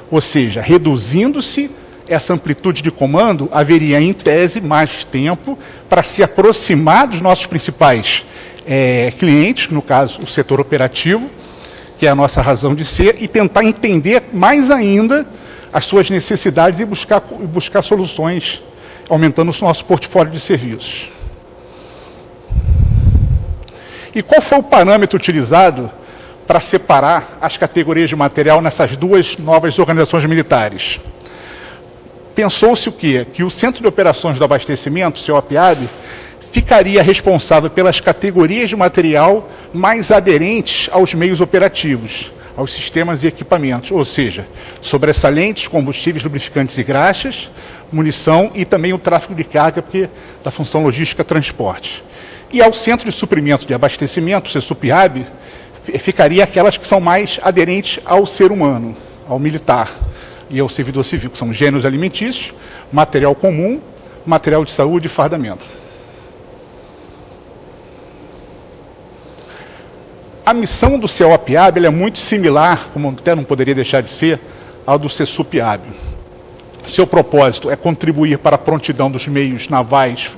Ou seja, reduzindo-se essa amplitude de comando, haveria, em tese, mais tempo para se aproximar dos nossos principais clientes, no caso, o setor operativo, que é a nossa razão de ser, e tentar entender mais ainda as suas necessidades e buscar soluções, aumentando o nosso portfólio de serviços. E qual foi o parâmetro utilizado para separar as categorias de material nessas 2 novas organizações militares? Pensou-se o quê? Que o Centro de Operações do Abastecimento, o CEOP-AB, ficaria responsável pelas categorias de material mais aderentes aos meios operativos, aos sistemas e equipamentos, ou seja, sobressalentes, combustíveis, lubrificantes e graxas, munição e também o tráfego de carga, porque da função logística transporte. E ao Centro de Suprimento de Abastecimento, o CESUP-AB, ficaria aquelas que são mais aderentes ao ser humano, ao militar e ao servidor civil, que são gêneros alimentícios, material comum, material de saúde e fardamento. A missão do CEOP-AB é muito similar, como até não poderia deixar de ser, ao do CESUP-AB. Seu propósito é contribuir para a prontidão dos meios navais,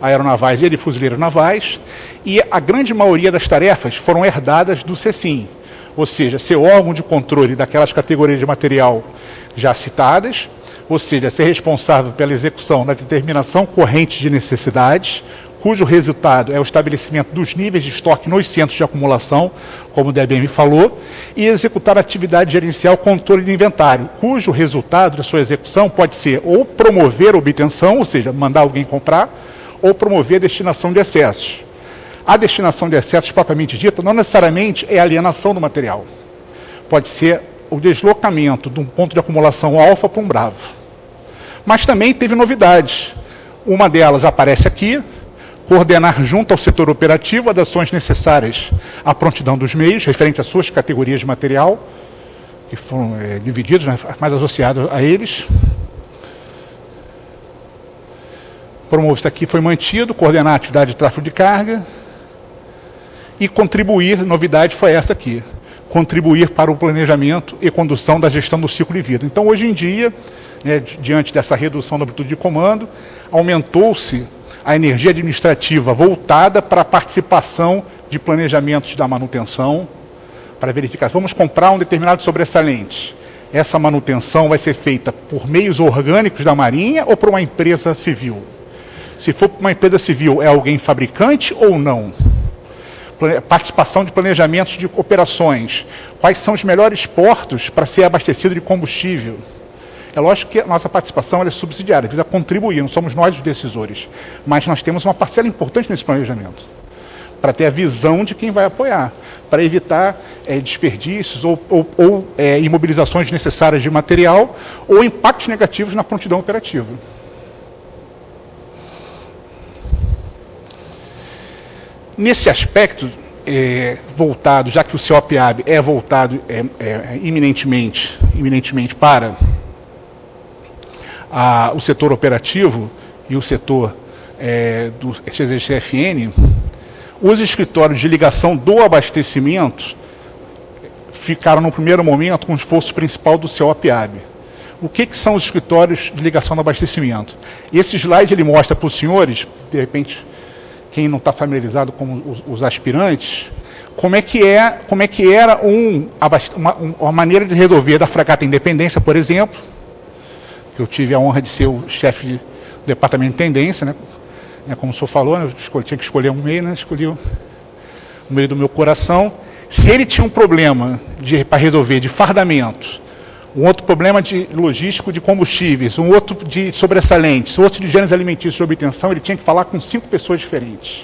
aeronavais e de fuzileiros navais, e a grande maioria das tarefas foram herdadas do CECIM, ou seja, ser órgão de controle daquelas categorias de material já citadas, ou seja, ser responsável pela execução da determinação corrente de necessidades, cujo resultado é o estabelecimento dos níveis de estoque nos centros de acumulação, como o DBM falou, e executar a atividade gerencial controle de inventário, cujo resultado da sua execução pode ser ou promover a obtenção, ou seja, mandar alguém comprar, ou promover a destinação de excessos. A destinação de excessos, propriamente dita, não necessariamente é a alienação do material. Pode ser o deslocamento de um ponto de acumulação alfa para um bravo. Mas também teve novidades. Uma delas aparece aqui: coordenar junto ao setor operativo as ações necessárias à prontidão dos meios, referente às suas categorias de material, que foram divididos, né, mais associados a eles. Promover isso aqui foi mantido, coordenar a atividade de tráfego de carga e contribuir, novidade foi essa aqui, contribuir para o planejamento e condução da gestão do ciclo de vida. Então, hoje em dia, diante dessa redução da amplitude de comando, aumentou-se a energia administrativa voltada para a participação de planejamentos da manutenção, para verificar, vamos comprar um determinado sobressalente. Essa manutenção vai ser feita por meios orgânicos da Marinha ou por uma empresa civil? Se for uma empresa civil, é alguém fabricante ou não? Participação de planejamentos de operações. Quais são os melhores portos para ser abastecido de combustível? É lógico que a nossa participação é subsidiária, visa contribuir, não somos nós os decisores. Mas nós temos uma parcela importante nesse planejamento. para ter a visão de quem vai apoiar, para evitar desperdícios ou imobilizações necessárias de material ou impactos negativos na prontidão operativa. Nesse aspecto, voltado, já que o CEOP-AB é voltado iminentemente para o setor operativo e o setor do CFN, os escritórios de ligação do abastecimento ficaram no primeiro momento com o esforço principal do CEOP-AB. O que são os escritórios de ligação do abastecimento? Esse slide ele mostra para os senhores, de repente, quem não está familiarizado com os aspirantes, como é que era uma maneira de resolver da Fragata Independência, por exemplo, que eu tive a honra de ser o chefe do departamento de intendência, né? Como o senhor falou, né? Eu tinha que escolher um meio, né? Escolhi o meio do meu coração. Se ele tinha um problema para resolver de fardamento, um outro problema de logístico de combustíveis, um outro de sobressalentes, outro de gêneros alimentícios de obtenção, ele tinha que falar com 5 pessoas diferentes.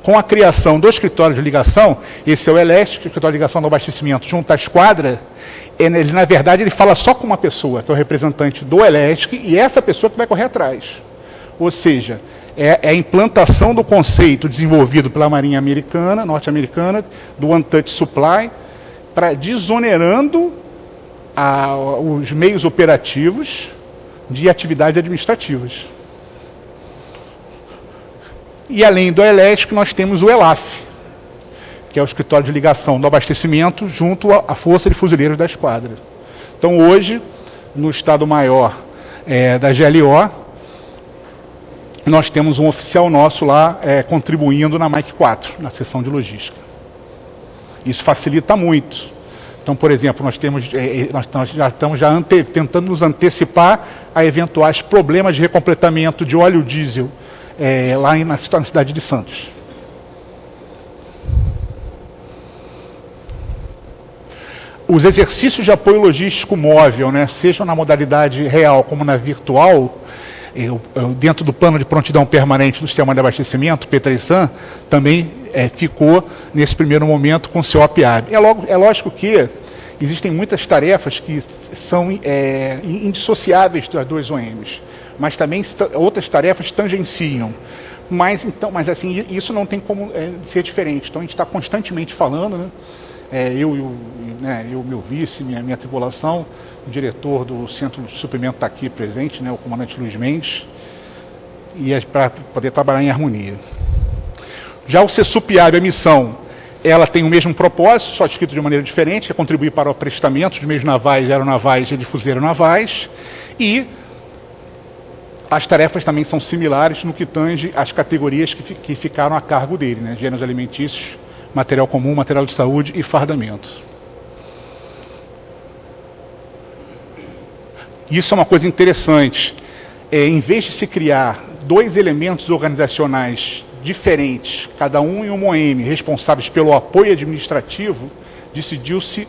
Com a criação do escritório de ligação, esse é o ELESC, o escritório de ligação do abastecimento, junto à esquadra, ele, na verdade, ele fala só com uma pessoa, que é o representante do ELESC, e essa pessoa que vai correr atrás. Ou seja, é a implantação do conceito desenvolvido pela Marinha Americana, norte-americana, do One Touch Supply, para desonerando os meios operativos de atividades administrativas. E além do ELESC, nós temos o ELAF, que é o escritório de ligação do abastecimento junto à Força de Fuzileiros da Esquadra. Então hoje, no Estado-Maior da GLO, nós temos um oficial nosso lá contribuindo na MAIC 4, na seção de logística. Isso facilita muito. Então, por exemplo, nós já estamos tentando nos antecipar a eventuais problemas de recompletamento de óleo diesel lá na cidade de Santos. Os exercícios de apoio logístico móvel, né, sejam na modalidade real como na virtual, dentro do plano de prontidão permanente do sistema de abastecimento, P3SAM, também ficou nesse primeiro momento com o CEOP-AB. É lógico que existem muitas tarefas que são indissociáveis das duas OMs, mas também outras tarefas tangenciam. Mas assim, isso não tem como ser diferente. Então a gente está constantemente falando, né? Eu, meu vice, minha tripulação, o diretor do Centro de Suprimento está aqui presente, né, o comandante Luiz Mendes, e para poder trabalhar em harmonia. Já o CESUP-AB, a missão, ela tem o mesmo propósito, só escrito de maneira diferente, é contribuir para o prestamento dos meios navais, aeronavais e de fuzileiros navais, e as tarefas também são similares no que tange às categorias que ficaram a cargo dele, né, gêneros alimentícios, material comum, material de saúde e fardamento. Isso é uma coisa interessante. Em vez de se criar 2 elementos organizacionais diferentes, cada um em uma OM, responsáveis pelo apoio administrativo, decidiu-se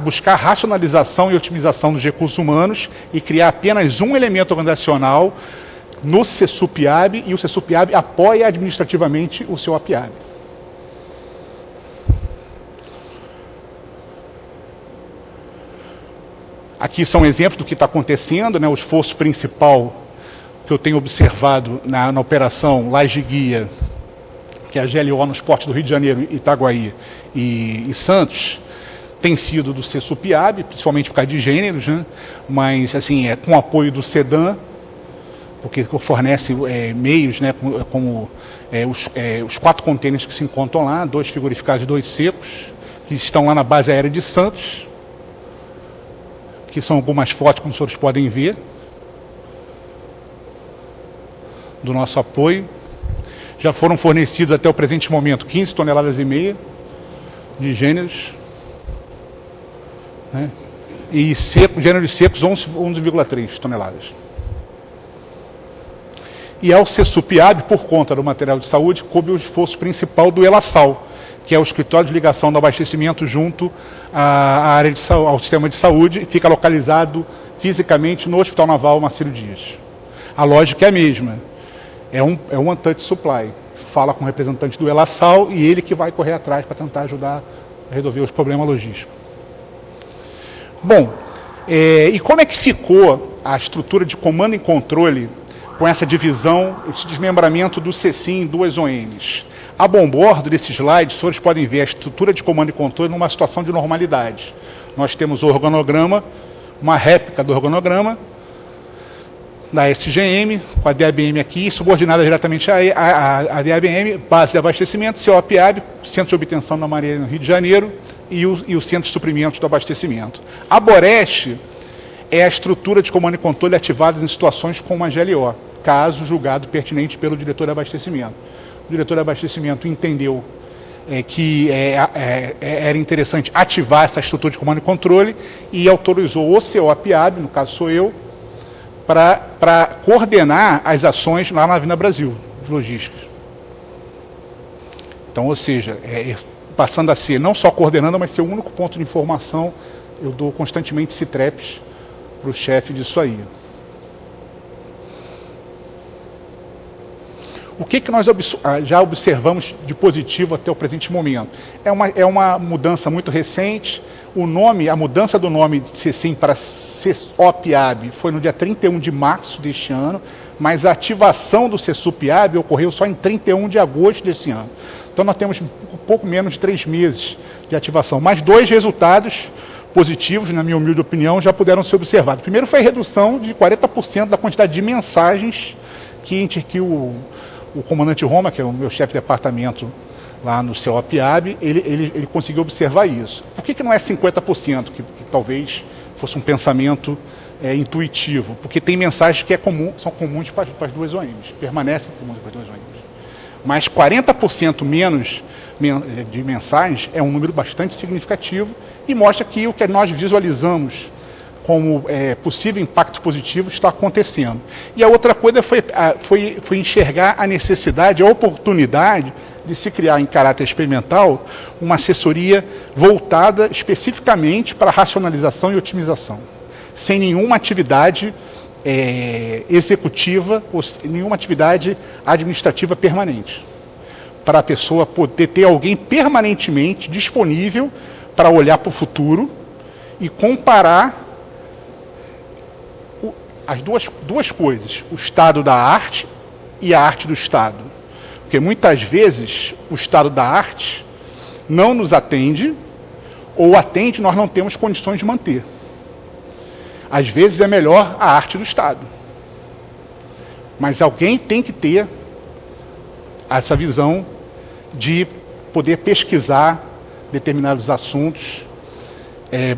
buscar racionalização e otimização dos recursos humanos e criar apenas um elemento organizacional no CESUP-AB, e o CESUP-AB apoia administrativamente o CEOP-AB. Aqui são exemplos do que está acontecendo, né? O esforço principal que eu tenho observado na operação Laje Guia, que é a GLO nos portos do Rio de Janeiro, Itaguaí e Santos, tem sido do CESUP-AB, principalmente por causa de gêneros, né? Mas assim, com o apoio do SEDAM, porque fornece meios, né, como os 4 contêineres que se encontram lá, 2 frigorificados e 2 secos, que estão lá na base aérea de Santos, que são algumas fotos, como os senhores podem ver, do nosso apoio. Já foram fornecidos até o presente momento 15,5 toneladas de gêneros, né, e gêneros secos 11,3 toneladas. E ao CESUP-AB, por conta do material de saúde, coube o esforço principal do ELASAL, que é o escritório de ligação do abastecimento junto à área ao sistema de saúde, e fica localizado fisicamente no Hospital Naval Marcílio Dias. A lógica é a mesma. é um one-touch supply. Fala com o representante do Elassal e ele que vai correr atrás para tentar ajudar a resolver os problemas logísticos. Bom, e como é que ficou a estrutura de comando e controle com essa divisão, esse desmembramento do CECIM em duas OMs? A bom bordo desse slide, os senhores podem ver a estrutura de comando e controle numa situação de normalidade. Nós temos o organograma, uma réplica do organograma da SGM, com a DABM aqui, subordinada diretamente à DABM, base de abastecimento, COPAB, Centro de Obtenção da Marinha no Rio de Janeiro, e o Centro de Suprimentos do Abastecimento. A BOREST é a estrutura de comando e controle ativada em situações como a GLO, caso julgado pertinente pelo diretor de abastecimento. O diretor de abastecimento entendeu que era interessante ativar essa estrutura de comando e controle e autorizou o COPAB, no caso sou eu, para coordenar as ações lá na Avenida Brasil, de logística. Então, ou seja, passando a ser não só coordenando, mas ser o único ponto de informação, eu dou constantemente CITREPs para o chefe disso aí. O que nós já observamos de positivo até o presente momento? É uma mudança muito recente. A mudança do nome de CECIM para CESOPIAB foi no dia 31 de março deste ano, mas a ativação do CESUPIAB ocorreu só em 31 de agosto desse ano. Então nós temos um pouco menos de 3 meses de ativação, mas 2 resultados positivos, na minha humilde opinião, já puderam ser observados. Primeiro foi a redução de 40% da quantidade de mensagens que o comandante Roma, que é o meu chefe de departamento lá no COPAB, ele conseguiu observar isso. Por que não é 50%, que talvez fosse um pensamento intuitivo? Porque tem mensagens que são comuns para as duas OMs, permanecem comuns para as duas OMs. Mas 40% menos de mensagens é um número bastante significativo e mostra que o que nós visualizamos como possível impacto positivo está acontecendo. E a outra coisa foi enxergar a necessidade, a oportunidade de se criar em caráter experimental uma assessoria voltada especificamente para racionalização e otimização, sem nenhuma atividade executiva ou nenhuma atividade administrativa permanente, para a pessoa poder ter alguém permanentemente disponível para olhar para o futuro e comparar as duas coisas, o estado da arte e a arte do Estado. Porque muitas vezes o estado da arte não nos atende, ou atende, nós não temos condições de manter. Às vezes é melhor a arte do Estado. Mas alguém tem que ter essa visão de poder pesquisar determinados assuntos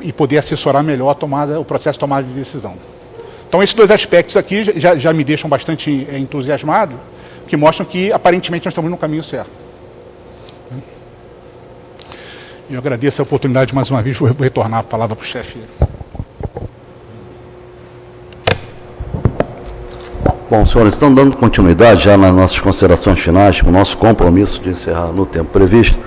e poder assessorar melhor o processo de tomada de decisão. Então, esses 2 aspectos aqui já me deixam bastante entusiasmado, que mostram que, aparentemente, nós estamos no caminho certo. Eu agradeço a oportunidade, mais uma vez, vou retornar a palavra para o chefe. Bom, senhores, estão dando continuidade já nas nossas considerações finais, com o nosso compromisso de encerrar no tempo previsto.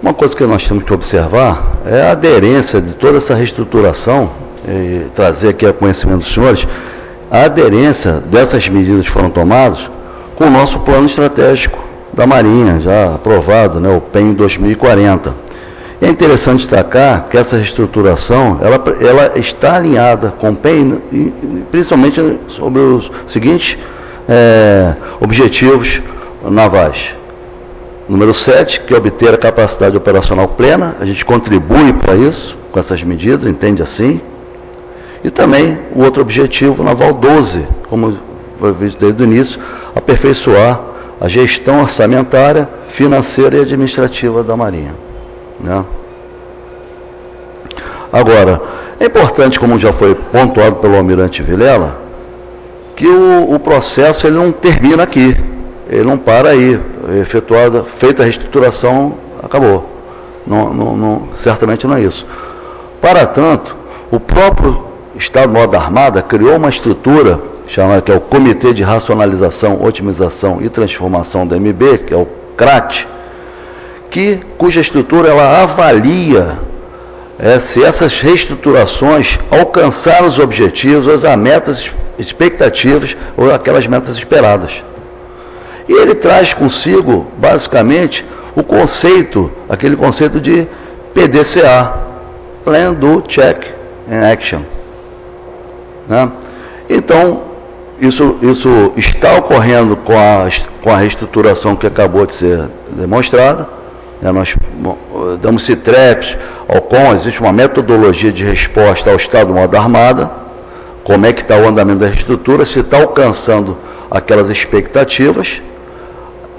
Uma coisa que nós temos que observar é a aderência de toda essa reestruturação, e trazer aqui a conhecimento dos senhores, a aderência dessas medidas que foram tomadas com o nosso plano estratégico da Marinha, já aprovado, o PEM 2040. E é interessante destacar que essa reestruturação, ela está alinhada com o PEM, principalmente sobre os seguintes objetivos navais. Número 7, que é obter a capacidade operacional plena, a gente contribui para isso, com essas medidas, entende assim. E também o outro objetivo, naval 12, como foi visto desde o início, aperfeiçoar a gestão orçamentária, financeira e administrativa da Marinha. Agora, é importante, como já foi pontuado pelo Almirante Vilela, que o processo ele não termina aqui, ele não para aí, feita a reestruturação, acabou. Certamente não é isso. Para tanto, o próprio Estado-Maior da Armada criou uma estrutura chamada que é o Comitê de Racionalização, Otimização e Transformação da MB, que é o CRAT, cuja estrutura ela avalia se essas reestruturações alcançaram os objetivos, as metas expectativas ou aquelas metas esperadas. E ele traz consigo, basicamente, o conceito, aquele conceito de PDCA, Plan, Do, Check and Action. Né? Então, isso está ocorrendo com a reestruturação que acabou de ser demonstrada. Né? Nós damos CITREPs, ao qual existe uma metodologia de resposta ao estado de moda armada, como é que está o andamento da reestrutura, se está alcançando aquelas expectativas,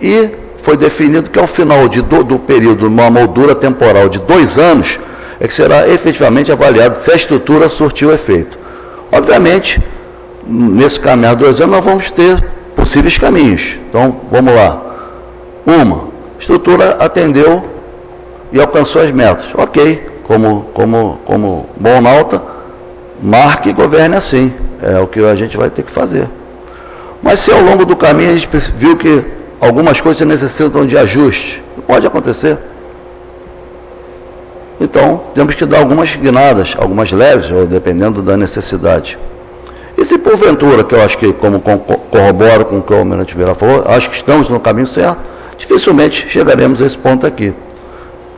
e foi definido que ao final do período, uma moldura temporal de 2 anos, é que será efetivamente avaliado se a estrutura surtiu efeito. Obviamente, nesse caminhar de 2 anos, nós vamos ter possíveis caminhos. Então, vamos lá. A estrutura atendeu e alcançou as metas. Ok, como bom nauta, marque e governe assim. É o que a gente vai ter que fazer. Mas se ao longo do caminho a gente viu que algumas coisas necessitam de ajuste, pode acontecer. Então, temos que dar algumas guinadas, algumas leves, dependendo da necessidade. E se porventura, que eu acho que, como corroboro com o que o Almirante Vieira falou, acho que estamos no caminho certo, dificilmente chegaremos a esse ponto aqui.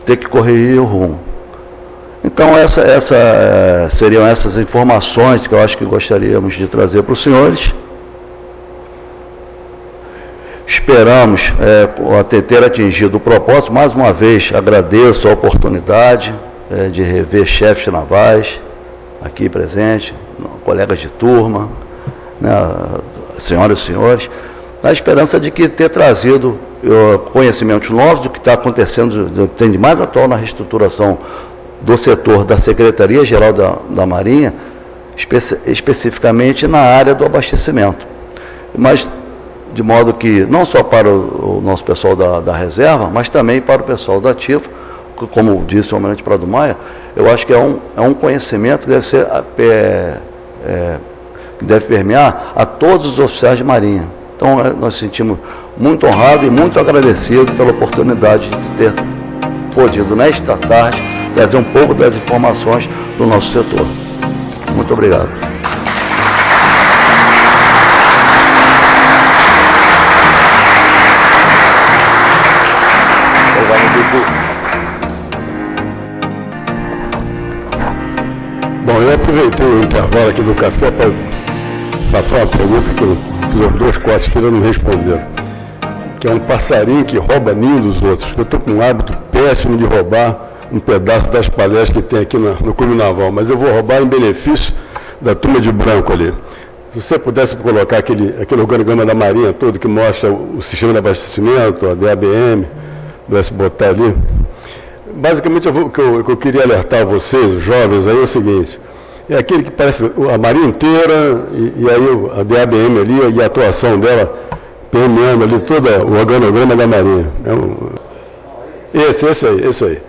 Ter que corrigir o rumo. Então, seriam essas informações que eu acho que gostaríamos de trazer para os senhores. Esperamos ter atingido o propósito. Mais uma vez, agradeço a oportunidade de rever chefes navais aqui presentes, colegas de turma, né, senhoras e senhores, na esperança de que ter trazido conhecimentos novos do que está acontecendo, do que tem de mais atual na reestruturação do setor da Secretaria-Geral da Marinha, especificamente na área do abastecimento. Mas de modo que, não só para o nosso pessoal da reserva, mas também para o pessoal da ativa, como disse o Almirante Prado Maia, eu acho que é um conhecimento que deve ser, que deve permear a todos os oficiais de Marinha. Então, nós sentimos muito honrados e muito agradecidos pela oportunidade de ter podido, nesta tarde, trazer um pouco das informações do nosso setor. Muito obrigado. Bom, eu aproveitei o intervalo aqui do café para safar uma pergunta que os 2 quartos-feiras não responderam, que é um passarinho que rouba ninho dos outros. Eu estou com um hábito péssimo de roubar um pedaço das palestras que tem aqui no Clube Naval, mas eu vou roubar em benefício da turma de branco ali. Se você pudesse colocar aquele organograma da Marinha todo que mostra o sistema de abastecimento, a DABM, pudesse botar ali. Basicamente, o que eu queria alertar vocês, os jovens, aí é o seguinte: é aquele que parece a Marinha inteira, e aí a DABM ali, e a atuação dela, PMM ali, todo o organograma da Marinha. Esse aí.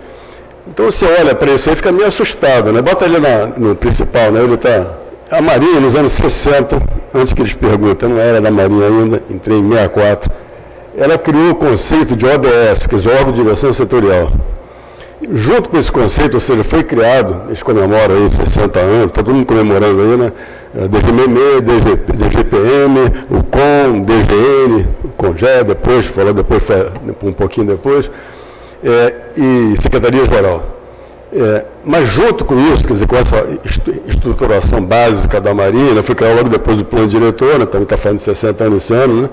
Então você olha para isso aí e fica meio assustado, né? Bota ali no principal, né? Ele tá. A Marinha, nos anos 60, antes que eles perguntem, não era da Marinha ainda, entrei em 64, ela criou o conceito de ODS, que é o órgão de direção setorial. Junto com esse conceito, ou seja, foi criado, eles comemoram aí 60 anos, todo mundo comemorando aí, né? DGMM, DGPM, o COM, DGN, o CONGE, depois um pouquinho depois, e Secretaria-Geral. Mas junto com isso, quer dizer, com essa estruturação básica da Marinha, foi criado logo depois do plano diretor, né? Também está fazendo 60 anos esse ano, né?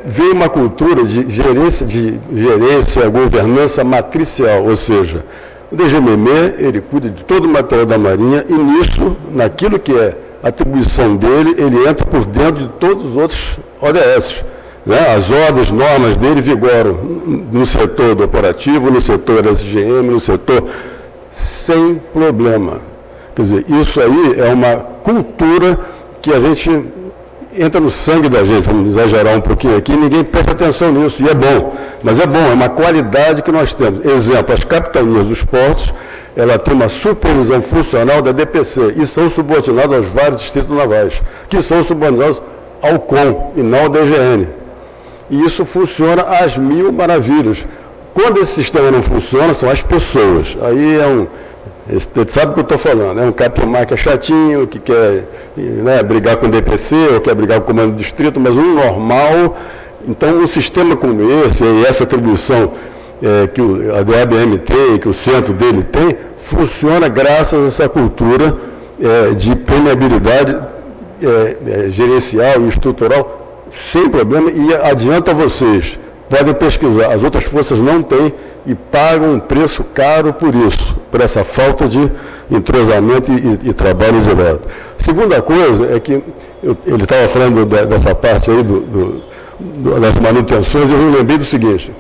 Veio uma cultura de gerência, governança matricial, ou seja, o DGMM, ele cuida de todo o material da Marinha e nisso, naquilo que é atribuição dele, ele entra por dentro de todos os outros ODS. Né? As ordens, normas dele vigoram no setor do operativo, no setor SGM, no setor sem problema. Quer dizer, isso aí é uma cultura que a gente entra no sangue da gente, vamos exagerar um pouquinho aqui, ninguém presta atenção nisso, e é bom, mas é bom, é uma qualidade que nós temos. Exemplo, as capitanias dos portos, ela tem uma supervisão funcional da DPC, e são subordinadas aos vários distritos navais, que são subordinados ao COM, e não ao DGN. E isso funciona às mil maravilhas. Quando esse sistema não funciona, são as pessoas. Aí Ele sabe o que eu estou falando, é um capimar que é chatinho, que quer, né, brigar com o DPC, ou quer brigar com o comando do distrito, mas um normal. Então, um sistema como esse, e essa atribuição que a DABM tem, que o centro dele tem, funciona graças a essa cultura de permeabilidade gerencial e estrutural, sem problema, e adianta vocês, podem pesquisar, as outras forças não têm e pagam um preço caro por isso, por essa falta de entrosamento e trabalho direto. Segunda coisa é que, ele estava falando dessa parte aí das manutenções, eu me lembrei do seguinte: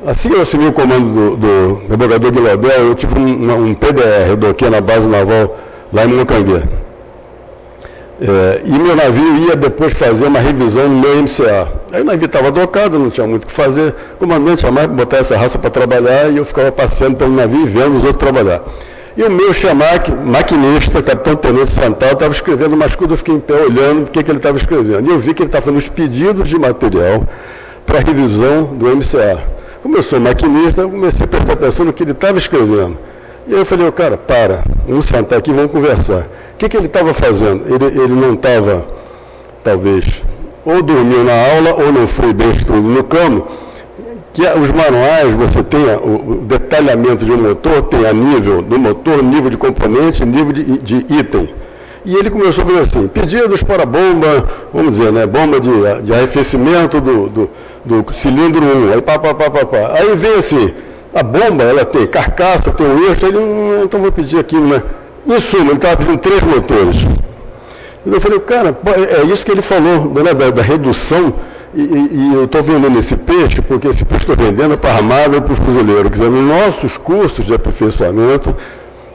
assim que eu assumi o comando do navegador Guilherme, eu tive um PDR, do aqui na base naval, lá em Moncanguê. E meu navio ia depois fazer uma revisão no meu MCA. Aí o navio estava docado, não tinha muito o que fazer. O comandante chamava para botar essa raça para trabalhar e eu ficava passeando pelo navio e vendo os outros trabalhar. E o meu maquinista, capitão-tenente sentado, estava escrevendo umas coisas, eu fiquei em pé olhando o que ele estava escrevendo. E eu vi que ele estava fazendo os pedidos de material para a revisão do MCA. Como eu sou maquinista, eu comecei a prestar atenção no que ele estava escrevendo. E aí eu falei, cara, vamos sentar aqui e vamos conversar. O que ele estava fazendo? Ele não estava, talvez, ou dormiu na aula ou não foi bem instruído no campo, que os manuais, você tem o detalhamento de um motor, tem a nível do motor, nível de componente, nível de item. E ele começou a fazer assim, pedidos para bomba, vamos dizer, né, bomba de arrefecimento do cilindro 1, aí pá. Aí vem assim, a bomba, ela tem carcaça, tem um eixo, então vou pedir aqui, né? Em suma, ele estava pedindo 3 motores. E eu falei, cara, é isso que ele falou, né, da redução, e eu estou vendendo esse peixe, porque esse peixe que eu estou vendendo é para a armada e para o fuzileiro. Quer dizer, nos nossos cursos de aperfeiçoamento,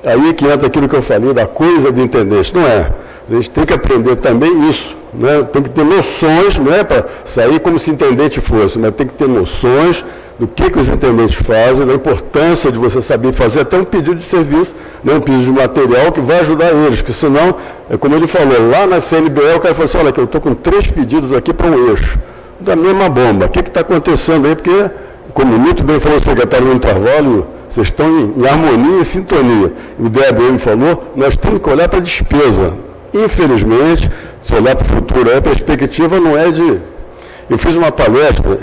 aí que entra aquilo que eu falei, da coisa de intendente, não é? A gente tem que aprender também isso, né? Tem que ter noções, não é para sair como se intendente fosse, mas tem que ter noções do que os intendentes fazem, da importância de você saber fazer até um pedido de serviço, né, um pedido de material que vai ajudar eles, porque senão, é como ele falou, lá na CNBL o cara falou assim, olha, que eu estou com 3 pedidos aqui para um eixo, da mesma bomba, o que está acontecendo aí? Porque, como muito bem falou o secretário no intervalo, vocês estão em harmonia e sintonia. O DABM falou, nós temos que olhar para a despesa. Infelizmente, se olhar para o futuro, a perspectiva não é de... Eu fiz uma palestra,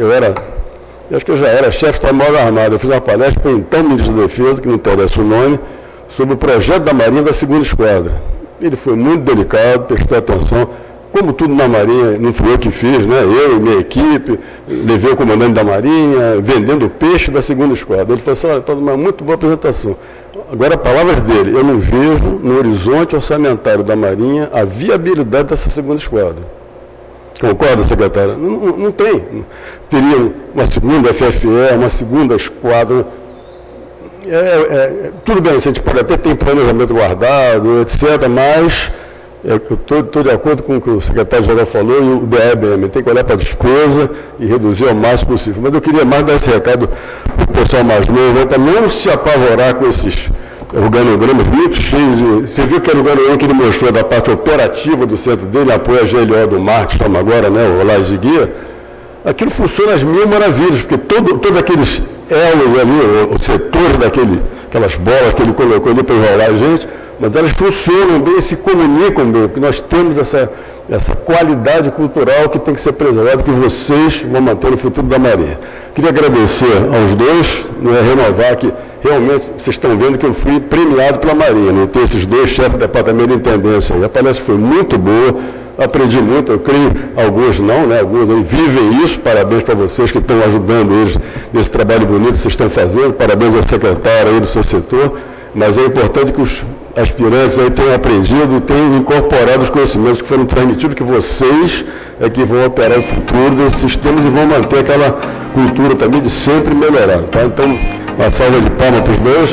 acho que eu já era chefe da Marinha Armada, eu fiz uma palestra para o então ministro da Defesa, que não interessa o nome, sobre o projeto da Marinha da 2ª Esquadra. Ele foi muito delicado, prestou atenção, como tudo na Marinha, não fui eu que fiz, né? Eu e minha equipe, levei o comandante da Marinha, vendendo peixe da 2ª Esquadra. Ele falou assim, olha, está uma muito boa apresentação. Agora, palavras dele, eu não vejo no horizonte orçamentário da Marinha a viabilidade dessa 2ª Esquadra. Concorda, secretária? Não tem. Teria uma segunda FFE, uma 2ª Esquadra. Tudo bem, a gente pode até ter planejamento guardado, etc., mas eu estou de acordo com o que o secretário-geral falou e o DABM. Tem que olhar para a despesa e reduzir ao máximo possível. Mas eu queria mais dar esse recado para o pessoal mais novo, para não se apavorar com esses organogramas muito cheios de... Você viu que o organograma que ele mostrou da parte operativa do centro dele, apoio a GLO do mar, que chama agora, né, o Laje de Guia, aquilo funciona às mil maravilhas, porque todos aqueles elos ali, o setor aquelas bolas que ele colocou ali para enrolar a gente, mas elas funcionam bem, se comunicam bem, porque nós temos essa qualidade cultural que tem que ser preservada, que vocês vão manter no futuro da Marinha. Queria agradecer aos dois, renovar que realmente vocês estão vendo que eu fui premiado pela Marinha, não ter esses 2 chefes de departamento de intendência aí. A palestra foi muito boa, aprendi muito, eu creio, alguns não, né? Alguns aí vivem isso, parabéns para vocês que estão ajudando eles nesse trabalho bonito que vocês estão fazendo, parabéns ao secretário aí do seu setor, mas é importante que os aspirantes aí tenham aprendido e tenham incorporado os conhecimentos que foram transmitidos, que vocês é que vão operar o futuro desses sistemas e vão manter aquela cultura também de sempre melhorar, tá? Então, uma salva de palmas para os dois.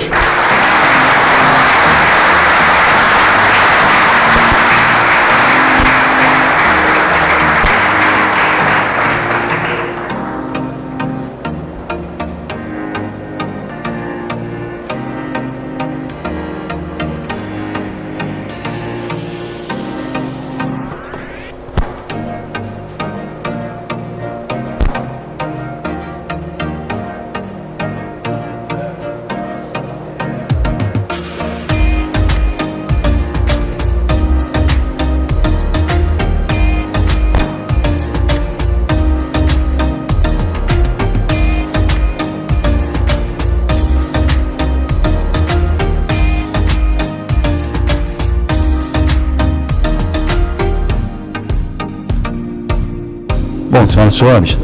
senhoras e senhores,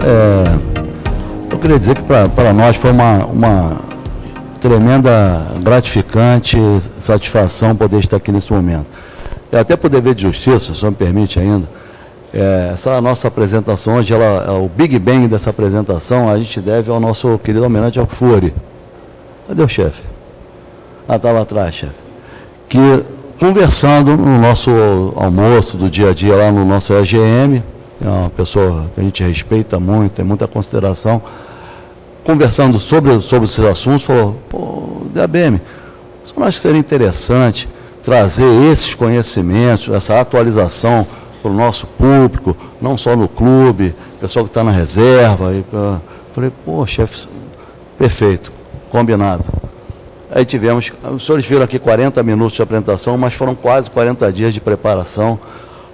eu queria dizer que para nós foi uma tremenda gratificante satisfação poder estar aqui nesse momento. E até por dever de justiça, se o senhor me permite ainda, essa nossa apresentação hoje, o Big Bang dessa apresentação, a gente deve ao nosso querido Almirante Alfuori. Cadê o chefe? Ah, está lá atrás, chefe. Que, conversando no nosso almoço do dia a dia lá no nosso EGM, é uma pessoa que a gente respeita muito, tem muita consideração, conversando sobre esses assuntos, falou, pô, DABM, você não acha que seria interessante trazer esses conhecimentos, essa atualização para o nosso público, não só no clube, pessoal que está na reserva. Falei, pô, chefe, perfeito, combinado. Aí tivemos, os senhores viram aqui 40 minutos de apresentação, mas foram quase 40 dias de preparação,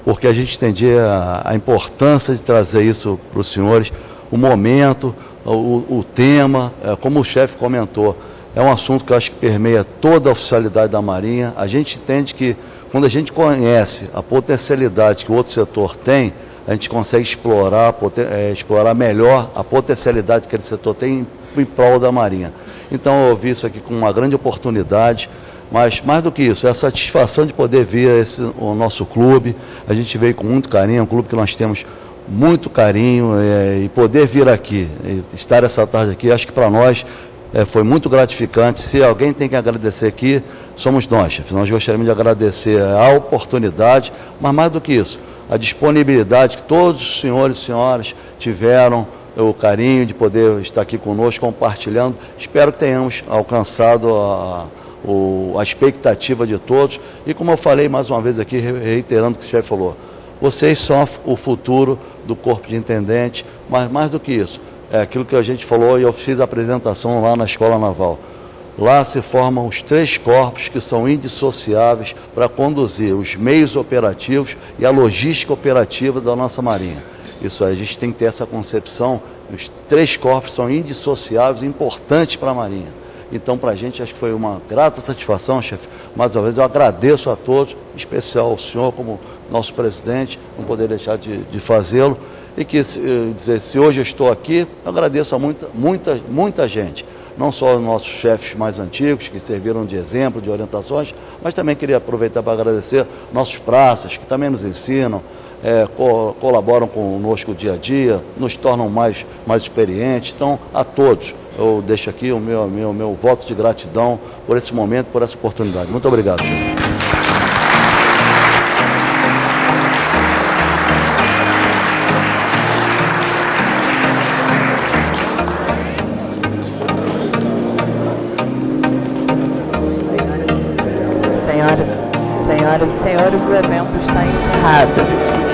porque a gente entendia a importância de trazer isso para os senhores, o momento, o tema, como o chefe comentou, é um assunto que eu acho que permeia toda a oficialidade da Marinha. A gente entende que quando a gente conhece a potencialidade que o outro setor tem, a gente consegue explorar melhor a potencialidade que aquele setor tem em prol da Marinha. Então eu vi isso aqui com uma grande oportunidade, mas mais do que isso, é a satisfação de poder vir o nosso clube. A gente veio com muito carinho, é um clube que nós temos muito carinho, e poder vir aqui, estar essa tarde aqui, acho que para nós foi muito gratificante. Se alguém tem que agradecer aqui, somos nós, chefe. Nós gostaríamos de agradecer a oportunidade, mas mais do que isso, a disponibilidade que todos os senhores e senhoras tiveram, o carinho de poder estar aqui conosco, compartilhando. Espero que tenhamos alcançado a expectativa de todos. E como eu falei mais uma vez aqui, reiterando o que o chefe falou, vocês são o futuro do Corpo de Intendente, mas mais do que isso, é aquilo que a gente falou e eu fiz a apresentação lá na Escola Naval. Lá se formam os 3 corpos que são indissociáveis para conduzir os meios operativos e a logística operativa da nossa Marinha. Isso aí, a gente tem que ter essa concepção, os 3 corpos são indissociáveis e importantes para a Marinha. Então, para a gente, acho que foi uma grata satisfação, chefe. Mais uma vez, eu agradeço a todos, em especial ao senhor como nosso presidente, não poder deixar de fazê-lo. E que, se hoje eu estou aqui, eu agradeço a muita gente. Não só os nossos chefes mais antigos, que serviram de exemplo, de orientações, mas também queria aproveitar para agradecer nossos praças, que também nos ensinam, colaboram conosco o dia a dia, nos tornam mais experientes. Então, a todos, eu deixo aqui o meu voto de gratidão por esse momento, por essa oportunidade. Muito obrigado, senhor. Senhoras e senhores, o evento está encerrado.